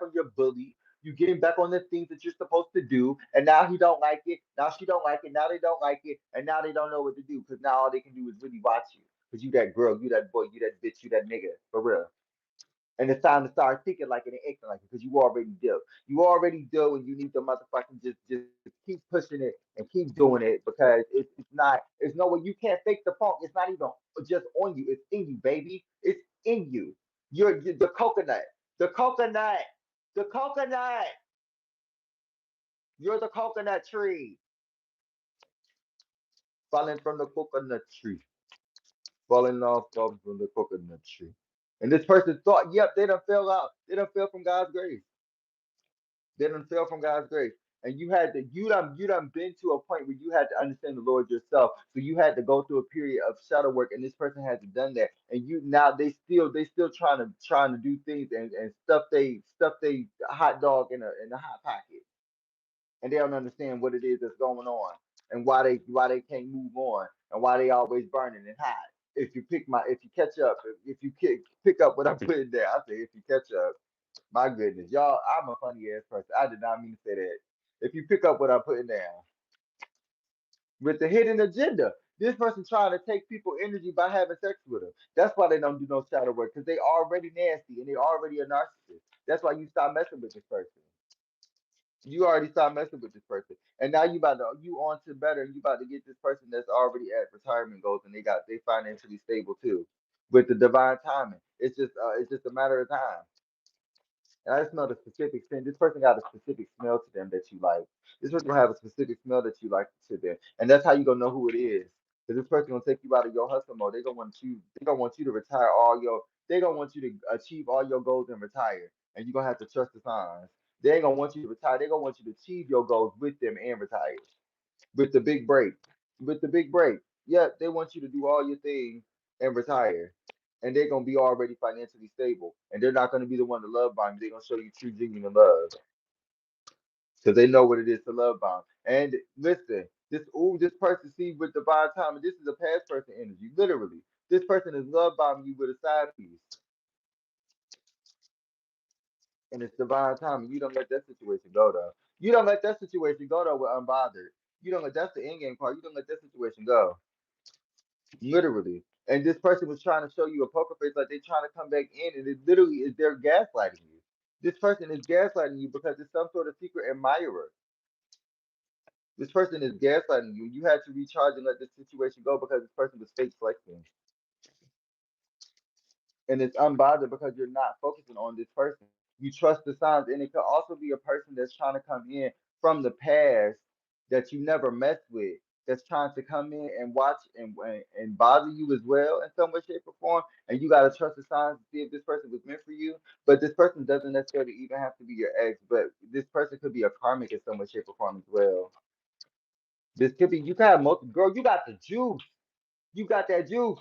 Speaker 1: on your bully. You getting back on the things that you're supposed to do, and now he don't like it. Now she don't like it. Now they don't like it, and now they don't know what to do because now all they can do is really watch you. Because you that girl, you that boy, you that bitch, you that nigga, for real. And it's time to start thinking like it and acting like it because you already do. You already do, and you need to motherfucking just keep pushing it and keep doing it because it's no way you can't fake the funk. It's not even just on you, it's in you, baby. It's in you. You're the coconut. The coconut. The coconut. You're the coconut tree. Falling from the coconut tree. Falling off from the coconut tree. And this person thought, yep, they done fell out. They done fell from God's grace. They done fell from God's grace. And you done been to a point where you had to understand the Lord yourself. So you had to go through a period of shadow work, and this person hasn't done that. And you now they still trying to do things and stuff they hot dog in a hot pocket. And they don't understand what it is that's going on and why they can't move on and why they always burning and hot. If you catch up, if you pick up what I put in there, I say if you catch up. My goodness, y'all, I'm a funny ass person. I did not mean to say that. If you pick up what I'm putting down with the hidden agenda, this person trying to take people energy by having sex with them. That's why they don't do no shadow work because they already nasty and they already a narcissist. That's why you stop messing with this person. You already start messing with this person, and now you on to better. And you about to get this person that's already at retirement goals, and they financially stable too, with the divine timing. It's just a matter of time. And I smell the specific scent. This person got a specific smell to them that you like. This person gonna have a specific smell that you like to them, and that's how you gonna know who it is. Because this person gonna take you out of your hustle mode. They gonna want you. They gonna want you to retire all your. They gonna want you to achieve all your goals and retire, and you are gonna have to trust the signs. They ain't gonna want you to retire. They gonna want you to achieve your goals with them and retire with the big break. With the big break. Yeah, they want you to do all your things and retire. And they're gonna be already financially stable. And they're not gonna be the one to love bomb you. They're gonna show you true genuine love. Because they know what it is to love bomb. And listen, this person see with divine time, and this is a past person energy, literally. This person is love bombing you with a side piece. And it's divine time. And you don't let that situation go though. You don't let that situation go though with unbothered. You don't let that's the end game part. You don't let that situation go. Literally. And this person was trying to show you a poker face like they're trying to come back in, and it literally is they're gaslighting you. This person is gaslighting you because it's some sort of secret admirer. This person is gaslighting you. You had to recharge and let this situation go because this person was fake flexing. And it's unbothered because you're not focusing on this person. You trust the signs, and it could also be a person that's trying to come in from the past that you never messed with, that's trying to come in and watch and bother you as well in some way, shape, or form. And you gotta trust the signs to see if this person was meant for you. But this person doesn't necessarily even have to be your ex, but this person could be a karmic in some way, shape, or form as well. This could be you can have multiple girl, you got the juice. You got that juice.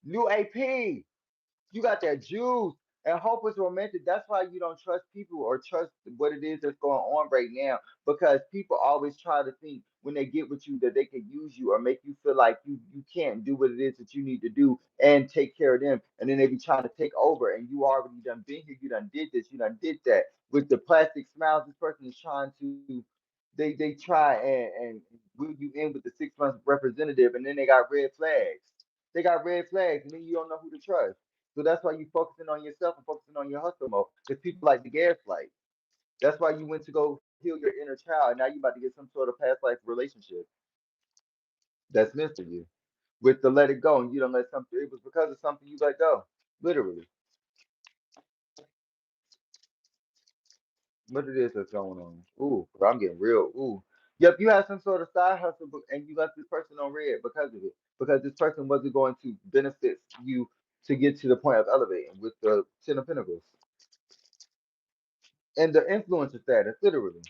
Speaker 1: New AP. You got that juice. And hope is romantic. That's why you don't trust people or trust what it is that's going on right now. Because people always try to think when they get with you that they can use you or make you feel like you can't do what it is that you need to do and take care of them. And then they be trying to take over. And you already done been here. You done did this. You done did that. With the plastic smiles, this person is trying to they try and wheel you in with the 6 months representative, and then they got red flags. They got red flags, and then you don't know who to trust. So that's why you focusing on yourself and focusing on your hustle mode. Because people like the gaslight. That's why you went to go heal your inner child, and now you about to get some sort of past life relationship that's meant for you. With the let it go, and you don't let something. It was because of something you let go, literally. What it is that's going on? Ooh, I'm getting real. Ooh, yep. You had some sort of side hustle, and you left this person on red because of it. Because this person wasn't going to benefit you to get to the point of elevating with the Ten of Pentacles and the influencer status, literally.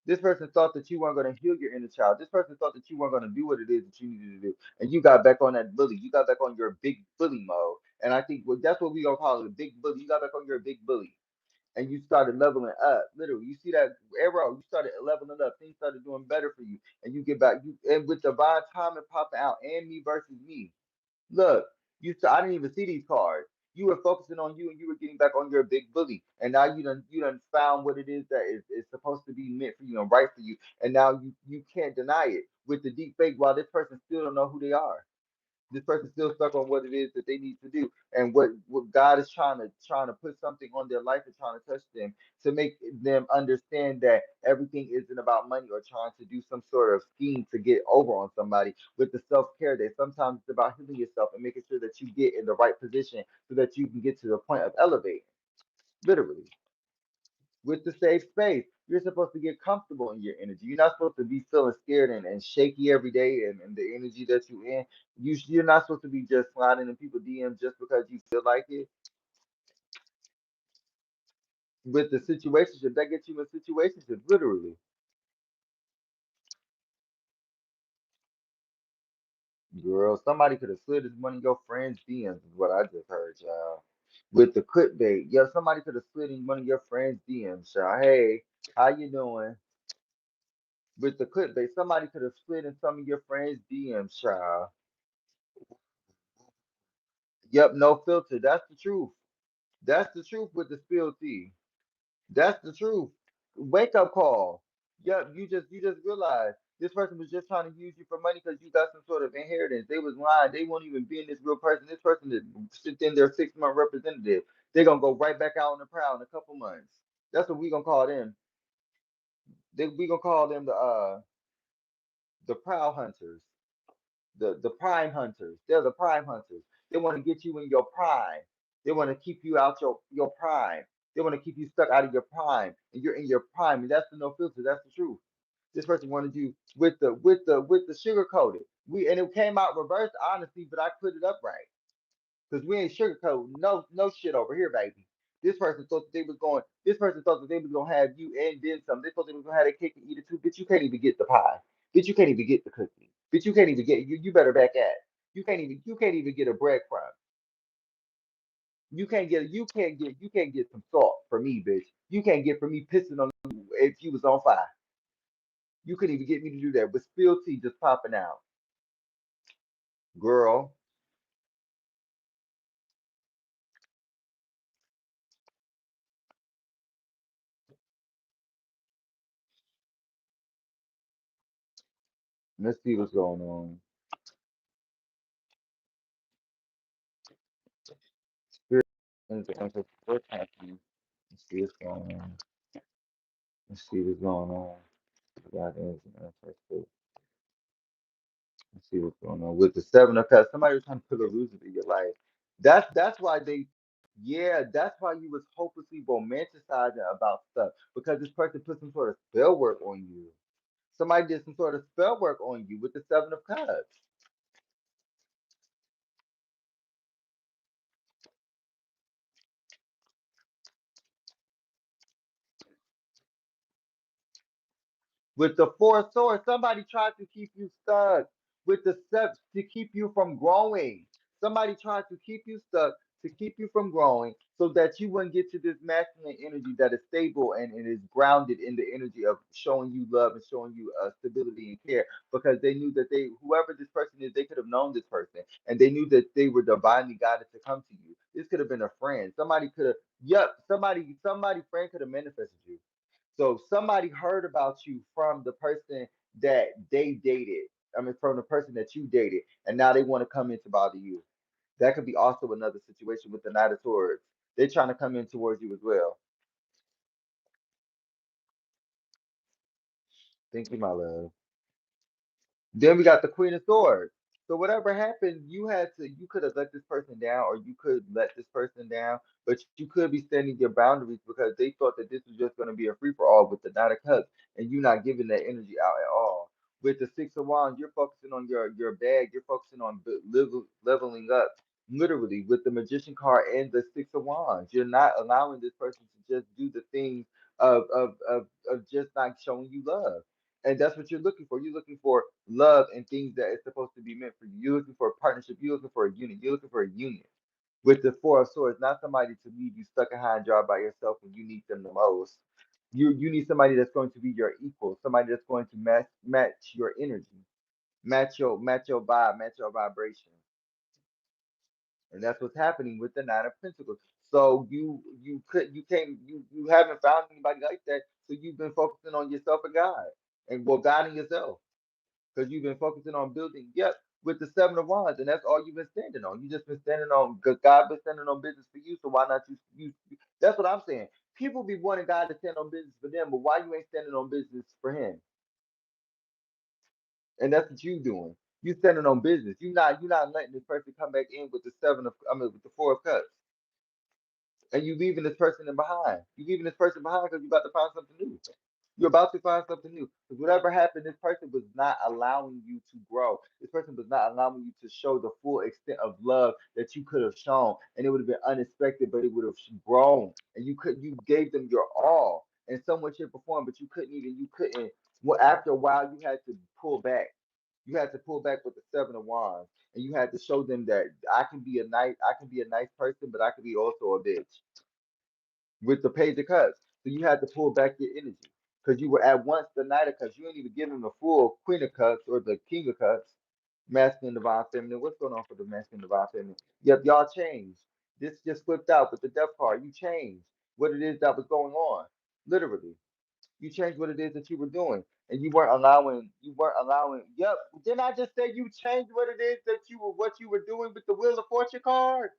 Speaker 1: This person thought that you weren't going to heal your inner child. This person thought that you weren't going to do what it is that you needed to do. And you got back on that bully. You got back on your big bully mode. And I think that's what we going to call it, a big bully. You got back on your big bully. And you started leveling up. Literally, you see that arrow, you started leveling up. Things started doing better for you. And you get back, you and with divine timing popping out and me versus me. Look, I didn't even see these cards. You were focusing on you and you were getting back on your big bully. And now you done found what it is that is supposed to be meant for you and right for you. And now you can't deny it with the deep fake while this person still don't know who they are. This person's still stuck on what it is that they need to do and what God is trying to put something on their life and trying to touch them to make them understand that everything isn't about money or trying to do some sort of scheme to get over on somebody with the self-care that sometimes it's about healing yourself and making sure that you get in the right position so that you can get to the point of elevating, literally with the safe space. You're supposed to get comfortable in your energy. You're not supposed to be feeling scared and shaky every day and the energy that you're in. You're not supposed to be just sliding in people DMs just because you feel like it. With the situationship, that gets you in situationships, literally. Girl, somebody could have slid in one of your friends' DMs, is what I just heard, y'all. With the clickbait. Yeah, somebody could have slid in one of your friends' DMs, y'all. Hey, how you doing? With the clickbait, somebody could have slid in some of your friends' DMs, child. Yep, no filter. That's the truth. That's the truth with the spill tea. That's the truth. Wake up call. Yep, you just realized this person was just trying to use you for money because you got some sort of inheritance. They was lying. They won't even be in this real person. This person is sitting in their 6 month representative. They're gonna go right back out on the prowl in a couple months. That's what we gonna call them. We gonna call them the prowl hunters. The prime hunters. They're the prime hunters. They want to get you in your prime. They want to keep you out your prime. They want to keep you stuck out of your prime, and you're in your prime, and that's the no filter. That's the truth. This person wanted you with the sugar coated. And it came out reversed, honestly, but I put it up right because we ain't sugarcoating no shit over here, baby. This person thought that they was going. This person thought that they was gonna have you and then some. They thought they was gonna have their cake and eat it too. Bitch, you can't even get the pie. Bitch, you can't even get the cookie. Bitch, you can't even get you. You better back at. You can't even get a breadcrumb. You can't get some salt for me, bitch. You can't get for me pissing on you if you was on fire. You couldn't even get me to do that. But spill tea just popping out, girl. Let's see what's going on. Spirit is the answer. What's happening? Let's see what's going on. Let's see what's going on. God is an answer. Let's see what's going on with the 7 of cups. Somebody was trying to put a illusion in your life. That's why they Yeah, that's why you was hopelessly romanticizing about stuff because this person put some sort of spell work on you. Somebody did some sort of spell work on you with the Seven of Cups. With the Four of Swords, somebody tried to keep you stuck. With the steps to keep you from growing. Somebody tried to keep you stuck to keep you from growing so that you wouldn't get to this masculine energy that is stable and is grounded in the energy of showing you love and showing you stability and care because they knew that whoever this person is, they could have known this person and they knew that they were divinely guided to come to you. This could have been a friend. Somebody could have, yep, somebody friend could have manifested you. So somebody heard about you from the person that they dated. I mean, from the person that you dated, and now they want to come in to bother you. That could be also another situation with the Knight of Swords. They're trying to come in towards you as well. Thank you, my love. Then we got the Queen of Swords. So whatever happened, you could have let this person down, or you could let this person down, but you could be standing your boundaries because they thought that this was just going to be a free for all with the Knight of Cups, and you not giving that energy out at all. With the Six of Wands, you're focusing on your bag, you're focusing on leveling up. Literally, with the Magician card and the Six of Wands, you're not allowing this person to just do the things of just not showing you love. And that's what you're looking for. You're looking for love and things that is supposed to be meant for you. You're looking for a partnership. You're looking for a unit. You're looking for a union with the Four of Swords, not somebody to leave you stuck and high and dry by yourself when you need them the most. You need somebody that's going to be your equal, somebody that's going to match your energy, match your vibe, match your vibration. And that's what's happening with the Nine of Pentacles. So you haven't found anybody like that. So you've been focusing on yourself and God, and well, guiding yourself because you've been focusing on building. Yep, with the Seven of Wands, and that's all you've been standing on. You just been standing on because God been standing on business for you. So why not That's what I'm saying. People be wanting God to stand on business for them, but why you ain't standing on business for Him? And that's what you doing. You standing on business. You not letting this person come back in with the with the Four of Cups. And you leaving this person in behind. You leaving this person behind because you about to find something new. You're about to find something new. Because whatever happened, this person was not allowing you to grow. This person was not allowing you to show the full extent of love that you could have shown. And it would have been unexpected, but it would have grown. And you gave them your all in some way, shape, or form, but you couldn't. Well, after a while, you had to pull back. You had to pull back with the Seven of Wands, and you had to show them that I can be a nice person, but I can be also a bitch with the Page of Cups. So you had to pull back your energy because you were at once the Knight of Cups. You didn't even give him the full Queen of Cups or the King of Cups, masculine, divine, feminine. What's going on for the masculine, divine, feminine? Yep, y'all changed. This just flipped out with the Death card. You changed what it is that was going on, literally. You changed what it is that you were doing, and you weren't allowing. Yep. Didn't I just say you changed what it is that what you were doing with the Wheel of Fortune card?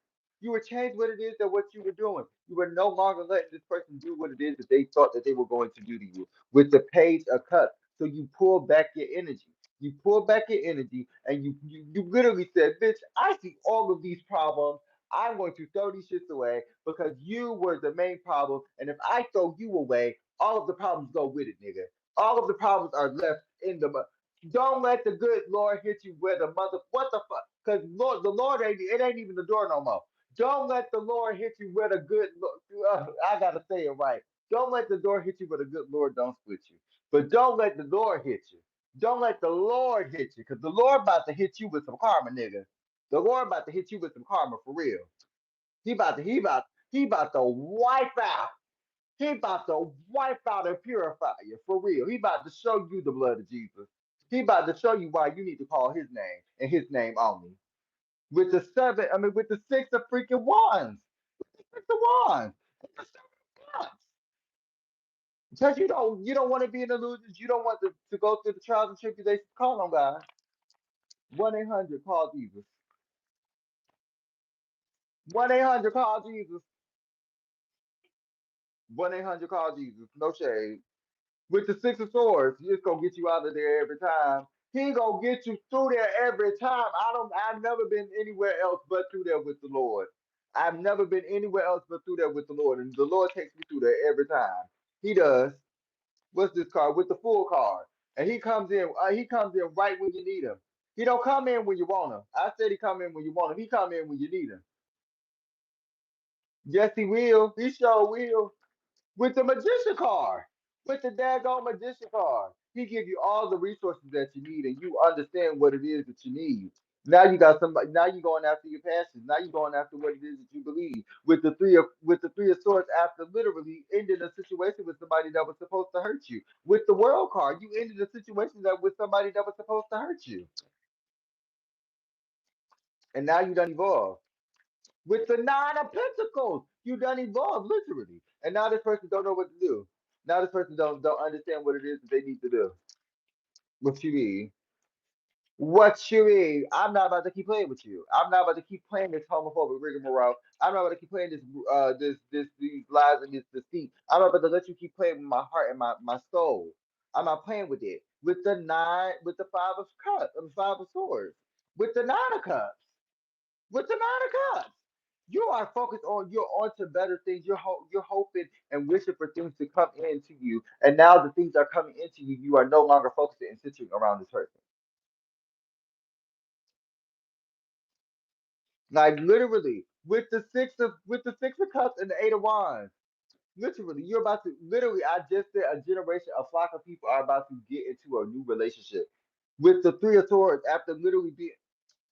Speaker 1: You were changed what it is that what you were doing. You were no longer letting this person do what it is that they thought that they were going to do to you with the Page of Cups. So you pull back your energy. You pull back your energy, and you literally said, "Bitch, I see all of these problems. I'm going to throw these shits away because you were the main problem. And if I throw you away, all of the problems go with it, nigga. All of the problems are left in the. Don't let the good Lord hit you where the mother. What the fuck? Because Lord, the Lord ain't. It ain't even the door no more. Don't let the Lord hit you where the good. I gotta say it right. Don't let the door hit you where the good Lord don't split you. But don't let the Lord hit you. Don't let the Lord hit you, because the Lord about to hit you with some karma, nigga. The Lord about to hit you with some karma for real. He about to wipe out. He about to wipe out and purify you for real. He about to show you the blood of Jesus. He about to show you why you need to call his name and his name only. With the six of freaking wands. Six of wands. The seven of wands. Because you don't want to be in illusions. You don't want to go through the trials and tribulations. Call on God. 1-800 call Jesus. 1-800 call Jesus. 1-800 call Jesus. No shade. With the Six of Swords, he's gonna get you out of there every time. He gonna get you through there every time. I've never been anywhere else but through there with the Lord. I've never been anywhere else but through there with the Lord, and the Lord takes me through there every time. He does. What's this card? With the full card, and he comes in. He comes in right when you need him. He don't come in when you want him. I said he come in when you want him. He come in when you need him. Yes, he will. He sure will. With the magician card, with the daggone magician card, he give you all the resources that you need, and you understand what it is that you need. Now you got somebody. Now you're going after your passions. Now you're going after what it is that you believe. With the three of swords, after literally ending a situation with somebody that was supposed to hurt you. With the world card, you ended a situation that with somebody that was supposed to hurt you, and now you done evolved. With the nine of pentacles, you done evolved literally, and now this person don't know what to do. Now this person don't understand what it is that they need to do. What you mean? What you mean? I'm not about to keep playing with you. I'm not about to keep playing this homophobic rigmarole. I'm not about to keep playing this these lies and this deceit. I'm not about to let you keep playing with my heart and my soul. I'm not playing with it. With the nine, with the five of cups, five of swords, with the nine of cups. With the nine of cups. You are focused on you're on to better things. You're hoping and wishing for things to come into you, and now the things are coming into you. You are no longer focusing and centering around this person. Like literally, with the six of cups and the eight of wands. Literally, you're about to literally. I just said a generation, a flock of people are about to get into a new relationship. With the three of swords, after literally being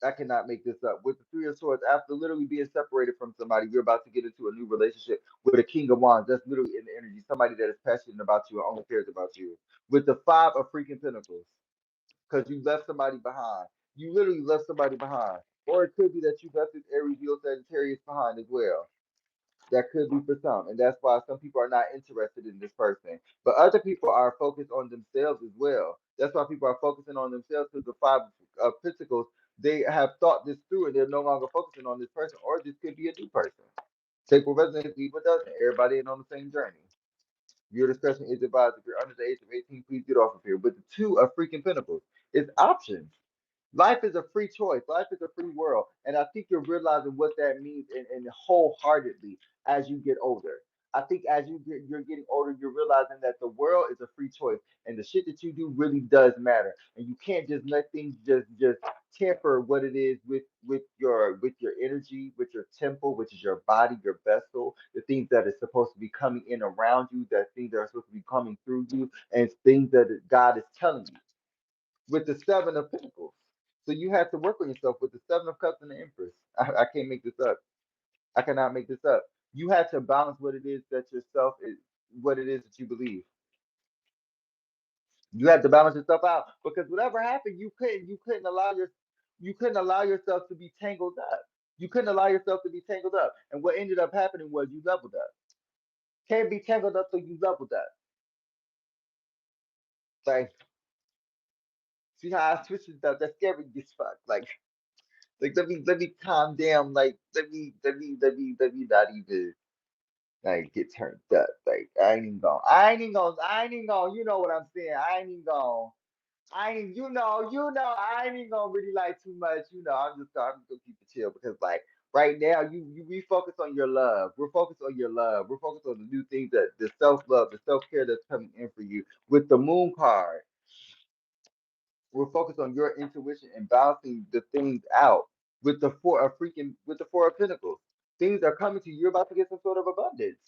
Speaker 1: I cannot make this up. With the three of swords, after literally being separated from somebody, you're about to get into a new relationship with a king of wands. That's literally in the energy. Somebody that is passionate about you and only cares about you. With the five of freaking pentacles, because you left somebody behind. You literally left somebody behind. Or it could be that you left this Aries, Leo, Sagittarius behind as well. That could be for some, and that's why some people are not interested in this person. But other people are focused on themselves as well. That's why people are focusing on themselves because the five of pentacles, they have thought this through and they're no longer focusing on this person, or this could be a new person. Take what resonates, leave what doesn't. Everybody ain't on the same journey. Your discretion is advised. If you're under the age of 18, please get off of here. But the two of freaking pentacles, it's options. Life is a free choice. Life is a free world. And I think you're realizing what that means and wholeheartedly as you get older. I think as you're getting older, you're realizing that the world is a free choice, and the shit that you do really does matter. And you can't just let things just temper what it is with your energy, with your temple, which is your body, your vessel, the things that are supposed to be coming in around you, that things that are supposed to be coming through you, and things that God is telling you with the seven of pentacles. So you have to work on yourself with the seven of cups and the empress. I can't make this up. I cannot make this up. You have to balance what it is that yourself is, what it is that you believe. You have to balance yourself out because whatever happened, you couldn't allow yourself to be tangled up. You couldn't allow yourself to be tangled up. And what ended up happening was you leveled up. Can't be tangled up so you leveled up. Like, see how I switched it up? That's scary as fuck. Like let me calm down. Like let me not even like get turned up. Like I ain't even gonna, you know what I'm saying? I ain't even gonna I ain't I ain't even gonna really like too much, I'm just gonna keep it chill because like right now you we focus on your love. We're focused on your love. We're focused on the new things that the self-love, the self-care that's coming in for you. With the moon card, we're focused on your intuition and balancing the things out with the four of pentacles. Things are coming to you. You're about to get some sort of abundance.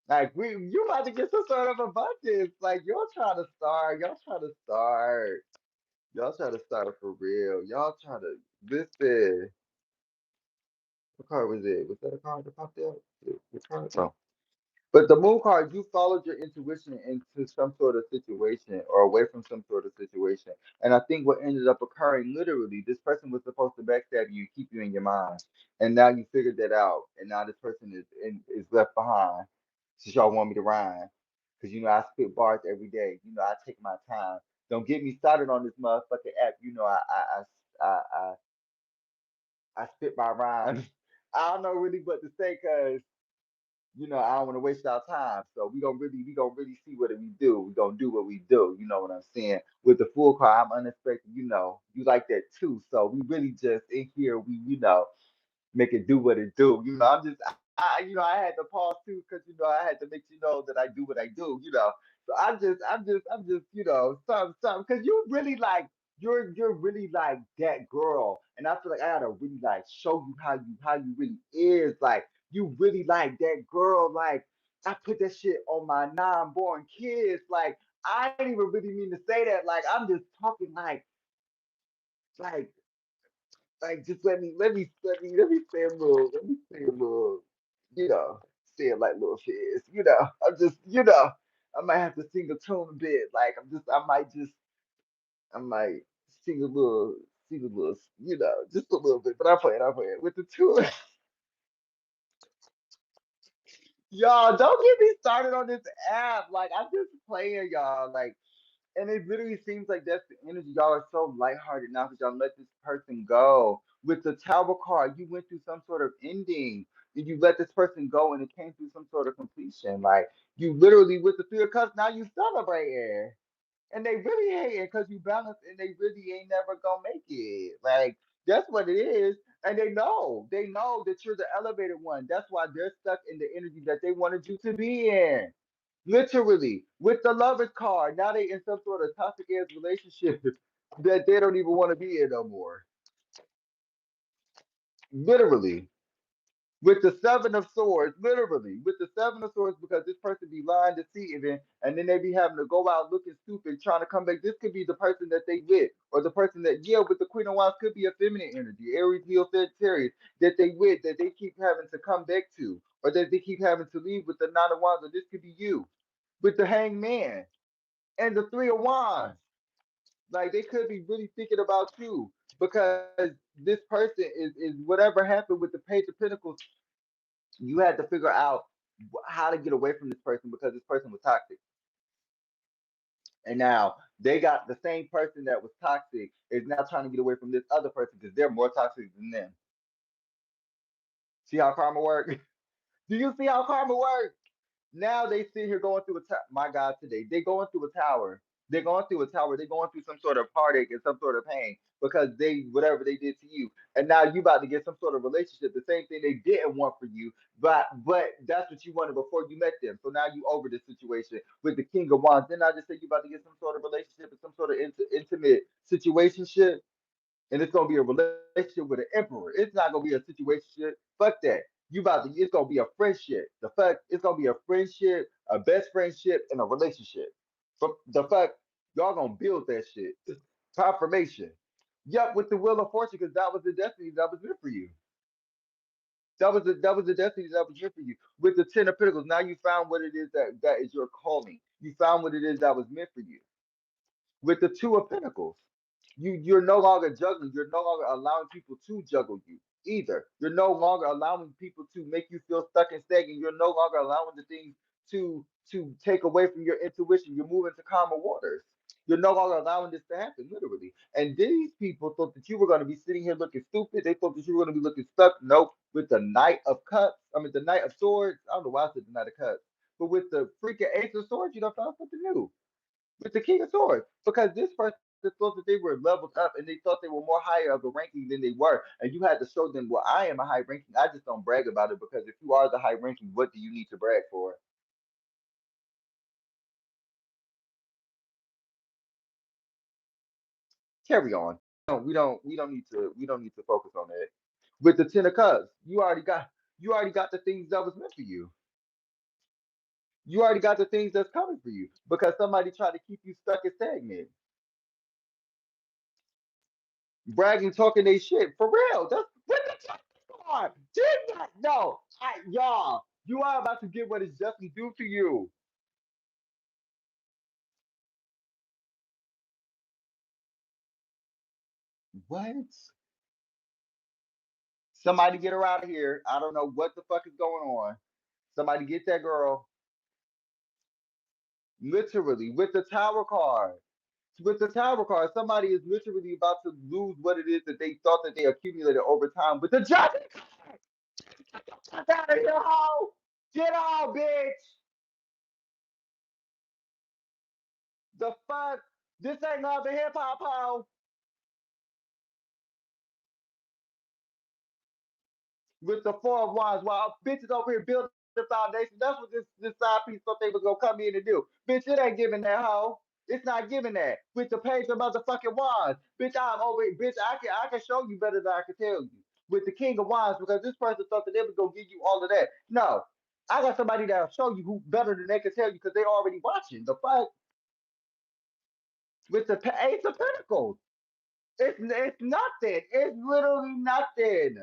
Speaker 1: Like you're about to get some sort of abundance. Like y'all trying to start. Y'all trying to start. Y'all trying to start for real. Y'all trying to listen. What card was it? Was that a card that popped out? What card? No. But the moon card, you followed your intuition into some sort of situation or away from some sort of situation. And I think what ended up occurring literally, this person was supposed to backstab you, keep you in your mind. And now you figured that out. And now this person is left behind. Since y'all want me to rhyme. Because I spit bars every day. I take my time. Don't get me started on this motherfucking app. I spit my rhymes. I don't know really what to say because I don't want to waste our time. So we gonna really see what we do. We gonna do what we do. You know what I'm saying? With the full car, I'm unexpected. You like that too. So we really just in here. We. make it do what it do. I'm just, I had to pause too because I had to make you know that I do what I do. So I'm just, some, because you really like, you're really like that girl, and I feel like I gotta really like show you how you really is. Like you really like that girl. Like I put that shit on my non-born kids. Like I didn't even really mean to say that. Like I'm just talking like just let me say a little, you know, say it like little fizz, I'm just, I might have to sing a tune a bit, like I might sing a little, just a little bit, but I play it with the tune. Y'all, don't get me started on this app. Like I'm just playing, y'all. Like, and it literally seems like that's the energy. Y'all are so lighthearted now that y'all let this person go. With the Tower card, you went through some sort of ending. And you let this person go and it came through some sort of completion. Like you literally with the Three of Cups, now you celebrating. And they really hating because you balanced and they really ain't never gonna make it. Like that's what it is. And they know that you're the elevated one. That's why they're stuck in the energy that they wanted you to be in. Literally, with the lovers card, now they in some sort of toxic ass relationship that they don't even want to be in no more. Literally, with the seven of swords, literally, with the seven of swords, because this person be lying, deceiving, and then they be having to go out looking stupid, trying to come back. This could be the person that they with, or the person that, yeah, with the Queen of Wands could be a feminine energy, Aries, Leo, Sagittarius, that they with, that they keep having to come back to, or that they keep having to leave with the Nine of Wands, or this could be you with the Hangman and the Three of Wands. Like they could be really thinking about you because this person is whatever happened with the Page of Pentacles. You had to figure out how to get away from this person because this person was toxic, and now they got the same person that was toxic is now trying to get away from this other person because they're more toxic than them. See how karma works? Do you see how karma works? Now they sit here going through my God, today they going through a tower. They're going through a tower. They're going through some sort of heartache and some sort of pain because they whatever they did to you, and now you about to get some sort of relationship. The same thing they didn't want for you, but that's what you wanted before you met them. So now you over this situation with the King of Wands. Then I just say you about to get some sort of relationship and some sort of intimate situationship, and it's gonna be a relationship with an emperor. It's not gonna be a situation. Fuck that. You about to it's gonna be a friendship. The fuck it's gonna be a friendship, a best friendship, and a relationship. But the fuck y'all gonna build that shit. Confirmation. Yup, with the Wheel of Fortune, because that was the destiny that was meant for you. That was the destiny that was meant for you. With the Ten of Pentacles, now you found what it is that is your calling. You found what it is that was meant for you. With the Two of Pentacles, you're no longer juggling. You're no longer allowing people to juggle you either. You're no longer allowing people to make you feel stuck and stagnant. You're no longer allowing the things to take away from your intuition. You're moving to calmer waters. You're no longer allowing this to happen, literally. And these people thought that you were going to be sitting here looking stupid. They thought that you were going to be looking stuck. Nope. With the Knight of Cups, the Knight of Swords. I don't know why I said the Knight of Cups, but with the freaking Ace of Swords, you done found something new with the King of Swords because this person thought that they were leveled up and they thought they were more higher of a ranking than they were. And you had to show them, well, I am a high ranking. I just don't brag about it because if you are the high ranking, what do you need to brag for? Carry on. No, we don't need to focus on that. With the Ten of Cups, you already got the things that was meant for you. You already got the things that's coming for you because somebody tried to keep you stuck and stagnant, bragging, talking they shit for real. That's what the fuck are. Did not know. Y'all, you are about to get what is justly due to you. What? Somebody get her out of here. I don't know what the fuck is going on. Somebody get that girl. Literally, with the Tower card. With the Tower card, somebody is literally about to lose what it is that they thought that they accumulated over time. With the Judgment card, get out of here, hoe! Get out, bitch! The fuck? This ain't love and hip hop, hoe! with the Four of Wands while bitches over here building the foundation. That's what this side piece thought they was gonna come in and do. Bitch, it ain't giving that hoe. It's not giving that. With the page of motherfucking wands. Bitch, I'm over here. Bitch, I can show you better than I can tell you. With the King of Wands, because this person thought that they was gonna give you all of that. No. I got somebody that'll show you who better than they can tell you because they already watching. The fuck with the Ace of Pentacles. It's nothing. It's literally nothing.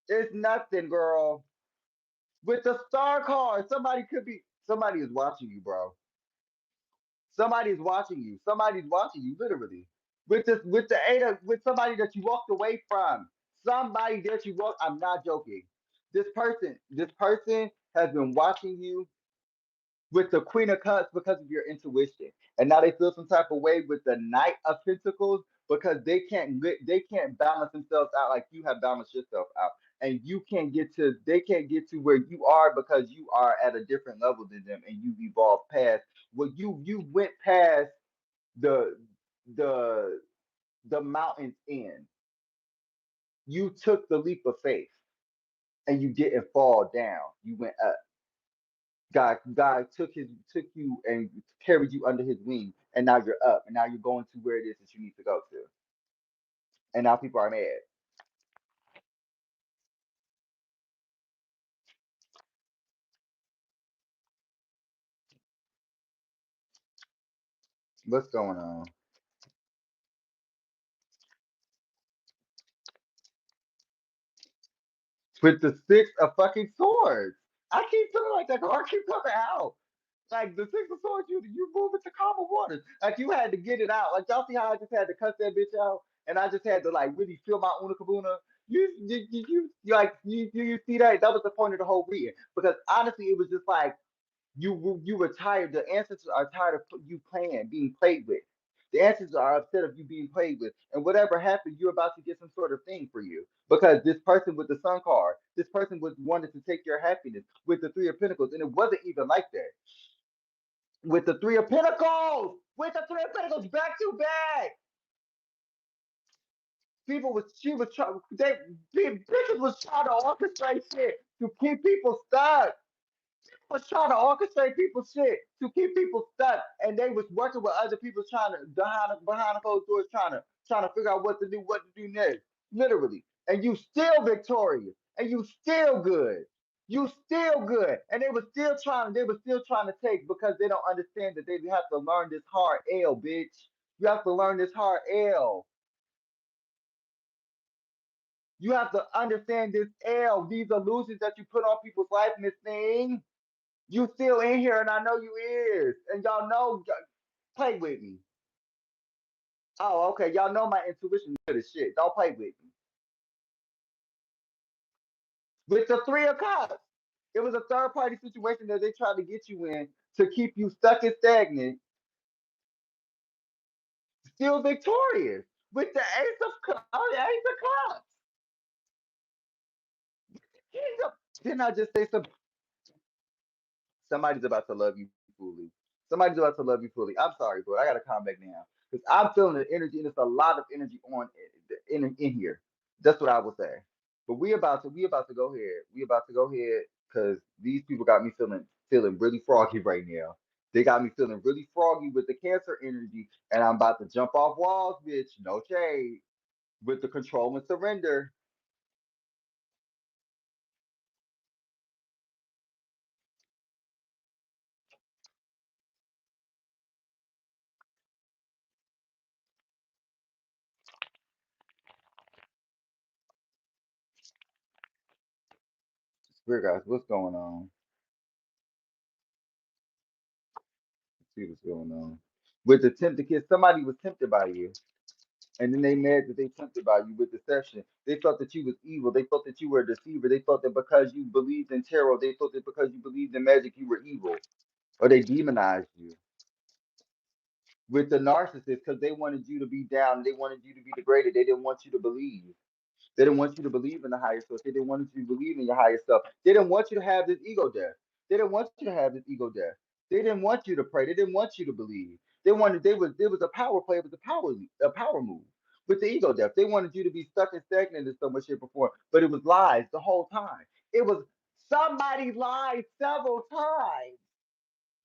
Speaker 1: It's nothing, girl. With the star card, somebody is watching you, bro. Somebody's watching you. Somebody's watching you, literally. With the eight of with somebody that you walked away from. Somebody that you walk. I'm not joking. This person has been watching you with the Queen of Cups because of your intuition, and now they feel some type of way with the Knight of Pentacles because they can't balance themselves out like you have balanced yourself out, and they can't get to where you are because you are at a different level than them, and you've evolved past. Well, you went past the the the mountain's end. You took the leap of faith, and you didn't fall down. You went up. God took you and carried you under His wing, and now you're up, and now you're going to where it is that you need to go to, and now people are mad. What's going on with the Six of fucking Swords? I keep feeling like that card keep coming out. Like the Six of Swords, you move it to calmer waters. Like you had to get it out. Like y'all see how I just had to cut that bitch out, and I just had to like really feel my Una Kabuna. You see that? That was the point of the whole reading because honestly, it was just like you were tired. The ancestors are tired of you being played with. The ancestors are upset of you being played with, and whatever happened, you're about to get some sort of thing for you because this person with the Sun card, this person was wanted to take your happiness with the Three of Pentacles, and it wasn't even like that with the Three of Pentacles. With the Three of Pentacles, back to back. People was she was trying. Bitches was trying to orchestrate shit to keep people stuck. Was trying to orchestrate people's shit to keep people stuck, and they was working with other people trying to behind the closed doors, trying to figure out what to do next, literally. And you still victorious, and you still good, you still good, and they were still trying to take because they don't understand that they have to learn this hard L, bitch. You have to learn this hard L. You have to understand this L. These illusions that you put on people's life in this thing. You still in here, and I know you is, and y'all know. Play with me. Oh, okay. Y'all know my intuition is good as shit. Don't play with me. With the Three of Cups, it was a third party situation that they tried to get you in to keep you stuck and stagnant, still victorious. With the Ace of Cups, Ace of Cups. Didn't I just say somebody's about to love you fully? Somebody's about to love you fully. I'm sorry, bro. I gotta calm back now because I'm feeling the energy, and it's a lot of energy on in here. That's what I will say. But we about to go ahead. We about to go ahead because these people got me feeling really froggy right now. They got me feeling really froggy with the Cancer energy, and I'm about to jump off walls, bitch. No shade. With the control and surrender. Spirit guys, what's going on? Let's see what's going on. With the tempted kiss, somebody was tempted by you. And then they mad that they tempted by you with deception. They thought that you was evil. They thought that you were a deceiver. They thought that because you believed in tarot, they thought that because you believed in magic, you were evil. Or they demonized you. With the narcissist, because they wanted you to be down, they wanted you to be degraded. They didn't want you to believe. They didn't want you to believe in the higher self. They didn't want you to believe in your higher self. They didn't want you to have this ego death. They didn't want you to have this ego death. They didn't want you to pray. They didn't want you to believe. They wanted. They was. It was a power play. It was a power move. with the ego death. They wanted you to be stuck and stagnant in some way, shape, or form, but it was lies the whole time. It was somebody lied several times.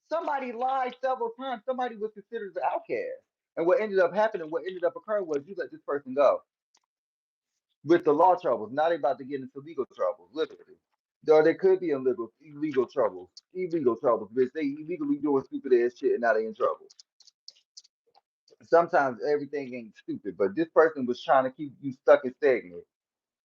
Speaker 1: Somebody lied several times. Somebody was considered the outcast. And what ended up happening, what ended up occurring was you let this person go with the law troubles. Now they about to get into legal troubles, literally. Or they could be in illegal troubles, bitch. They illegally doing stupid ass shit and now they in trouble. Sometimes everything ain't stupid, but this person was trying to keep you stuck and stagnant.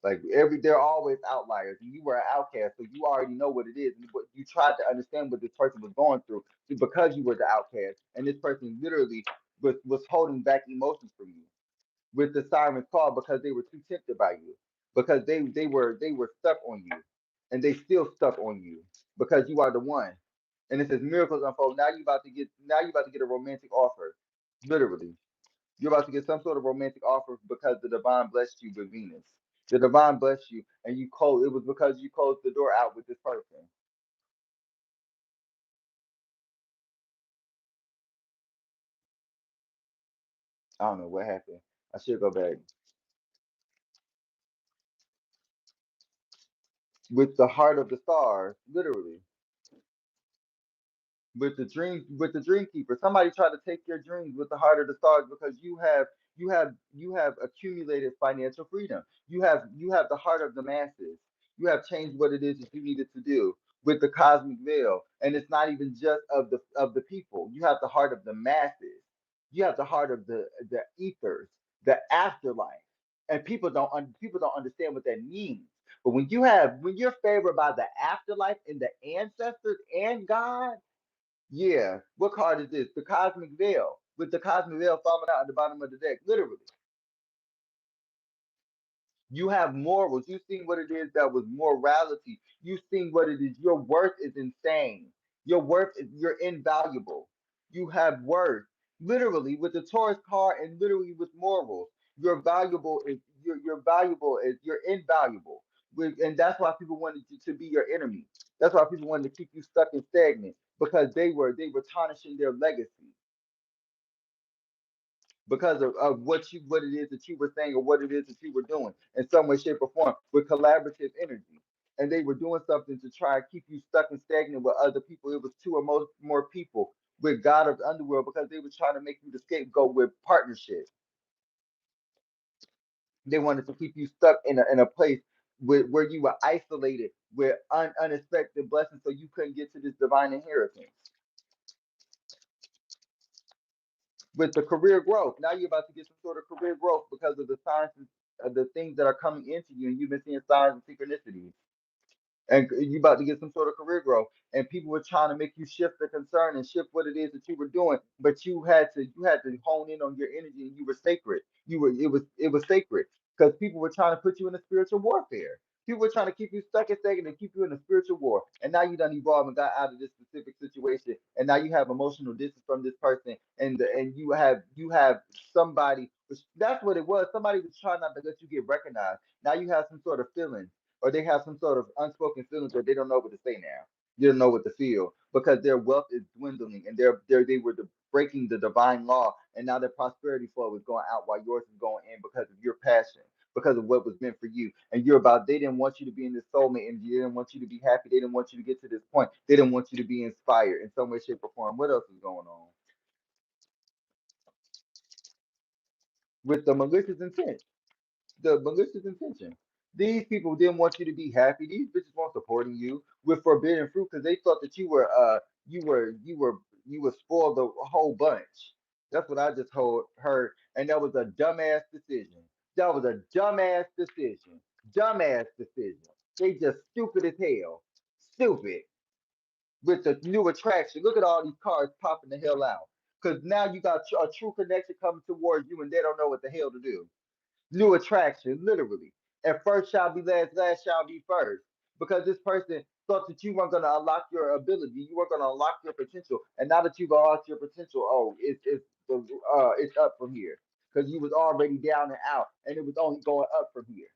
Speaker 1: Like they're always outliers, and you were an outcast, so you already know what it is. And what you tried to understand what this person was going through because you were the outcast, and this person literally was holding back emotions from you with the siren's call because they were too tempted by you, because they were stuck on you, and they still stuck on you because you are the one. And it says miracles unfold. Now you about to get a romantic offer, literally. You're about to get some sort of romantic offer because the divine blessed you with Venus. The divine blessed you, and you closed. It was because you closed the door out with this person. I don't know what happened. I should go back with the heart of the stars, literally. With the dream keeper. Somebody tried to take your dreams with the heart of the stars because you have accumulated financial freedom. You have the heart of the masses. You have changed what it is that you needed to do with the cosmic veil. And it's not even just of the people. You have the heart of the masses. You have the heart of the ethers, the afterlife. And people don't understand what that means. But when you're favored by the afterlife and the ancestors and God, yeah. What card is this? The Cosmic Veil. With the Cosmic Veil falling out at the bottom of the deck. Literally. You have morals. You've seen what it is that was morality. You've seen what it is. Your worth is insane. Your worth is you're invaluable. You have worth. Literally with the Taurus card and literally with morals. You're invaluable. And that's why people wanted you to be your enemy. That's why people wanted to keep you stuck and stagnant because they were tarnishing their legacy because of what it is that you were saying or what it is that you were doing in some way, shape, or form with collaborative energy. And they were doing something to try and keep you stuck and stagnant with other people. It was two or more people with God of the underworld because they were trying to make you the scapegoat with partnership. They wanted to keep you stuck in a place where you were isolated with unexpected blessings so you couldn't get to this divine inheritance. With the career growth. Now you're about to get some sort of career growth because of the signs of the things that are coming into you, and you've been seeing signs and synchronicities. And you about to get some sort of career growth. And people were trying to make you shift the concern and shift what it is that you were doing, but you had to hone in on your energy, and you were sacred. It was sacred because people were trying to put you in a spiritual warfare. People were trying to keep you stuck and stagnant and keep you in a spiritual war. And now you done evolved and got out of this specific situation. And now you have emotional distance from this person. And you have somebody, which that's what it was. Somebody was trying not to let you get recognized. Now you have some sort of feeling, or they have some sort of unspoken feelings that they don't know what to say now. You don't know what to feel because their wealth is dwindling, and they were breaking the divine law, and now their prosperity flow is going out while yours is going in because of your passion, because of what was meant for you. And you're about, they didn't want you to be in this soulmate and they didn't want you to be happy. They didn't want you to get to this point. They didn't want you to be inspired in some way, shape, or form. What else is going on with the malicious intent? The malicious intention. These people didn't want you to be happy. These bitches weren't supporting you with forbidden fruit because they thought that you were spoiled a whole bunch. That's what I just heard, and that was a dumbass decision. That was a dumbass decision. Dumbass decision. They just stupid as hell. Stupid with the new attraction. Look at all these cars popping the hell out. Because now you got a true connection coming towards you, and they don't know what the hell to do. New attraction, literally. And first shall be last, last shall be first. Because this person thought that you weren't going to unlock your ability, you weren't going to unlock your potential, and now that you've unlocked your potential, oh, it's up from here. Because you was already down and out, and it was only going up from here.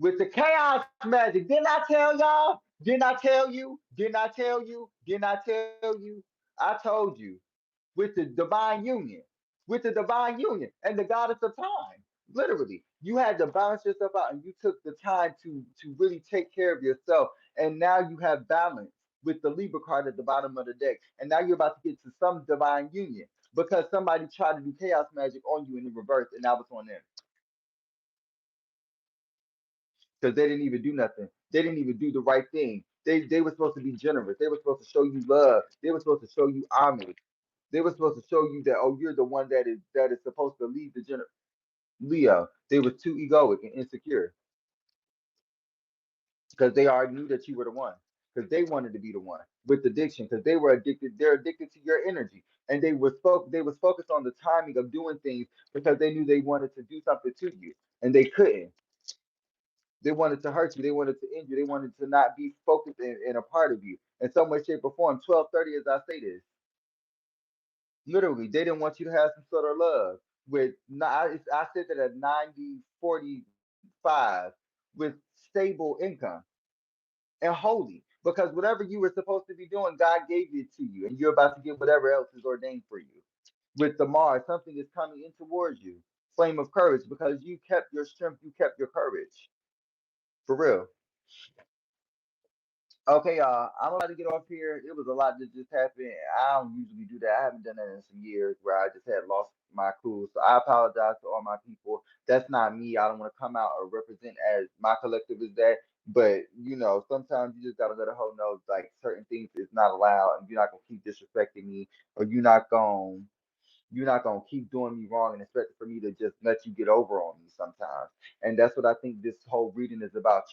Speaker 1: With the chaos magic, didn't I tell y'all? Didn't I tell you? Didn't I tell you? Didn't I tell you? I told you with the divine union. with the divine union and the goddess of time. Literally, you had to balance yourself out, and you took the time to really take care of yourself. And now you have balance with the Libra card at the bottom of the deck. And now you're about to get to some divine union because somebody tried to do chaos magic on you in the reverse, and that was on them because they didn't even do nothing. They didn't even do the right thing. They were supposed to be generous. They were supposed to show you love. They were supposed to show you homage. They were supposed to show you that, oh, you're the one that is supposed to lead the Leo. They were too egoic and insecure because they already knew that you were the one. Because they wanted to be the one with addiction. Because they were addicted. They're addicted to your energy, and They was focused on the timing of doing things because they knew they wanted to do something to you, and they couldn't. They wanted to hurt you. They wanted to injure. They wanted to not be focused in a part of you in some way, shape, or form. 12:30, as I say this, literally, they didn't want you to have some sort of love. I said that at 90-45 with stable income and holy, because whatever you were supposed to be doing, God gave it to you, and you're about to get whatever else is ordained for you. With the Mars, something is coming in towards you. Flame of courage, because you kept your strength, you kept your courage. For real. Okay, y'all. I'm about to get off here. It was a lot that just happened. I don't usually do that. I haven't done that in some years where I just had lost my cool. So I apologize to all my people. That's not me. I don't want to come out or represent as my collective is that. But sometimes you just gotta let a hoe know like certain things is not allowed, and you're not gonna keep disrespecting me, or you're not gonna keep doing me wrong and expect for me to just let you get over on me sometimes. And that's what I think this whole reading is about.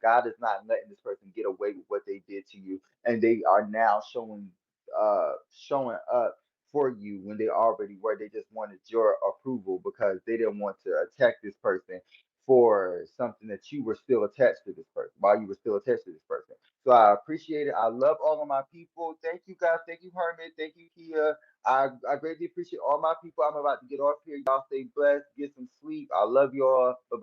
Speaker 1: God is not letting this person get away with what they did to you, and they are now showing up for you when they already were. They just wanted your approval because they didn't want to attack this person for something that you were still attached to this person while you were still attached to this person. So I appreciate it. I love all of my people. Thank you guys. Thank you, Hermit. Thank you, Kia. I greatly appreciate all my people. I'm about to get off here. Y'all stay blessed. Get some sleep. I love y'all. Bye.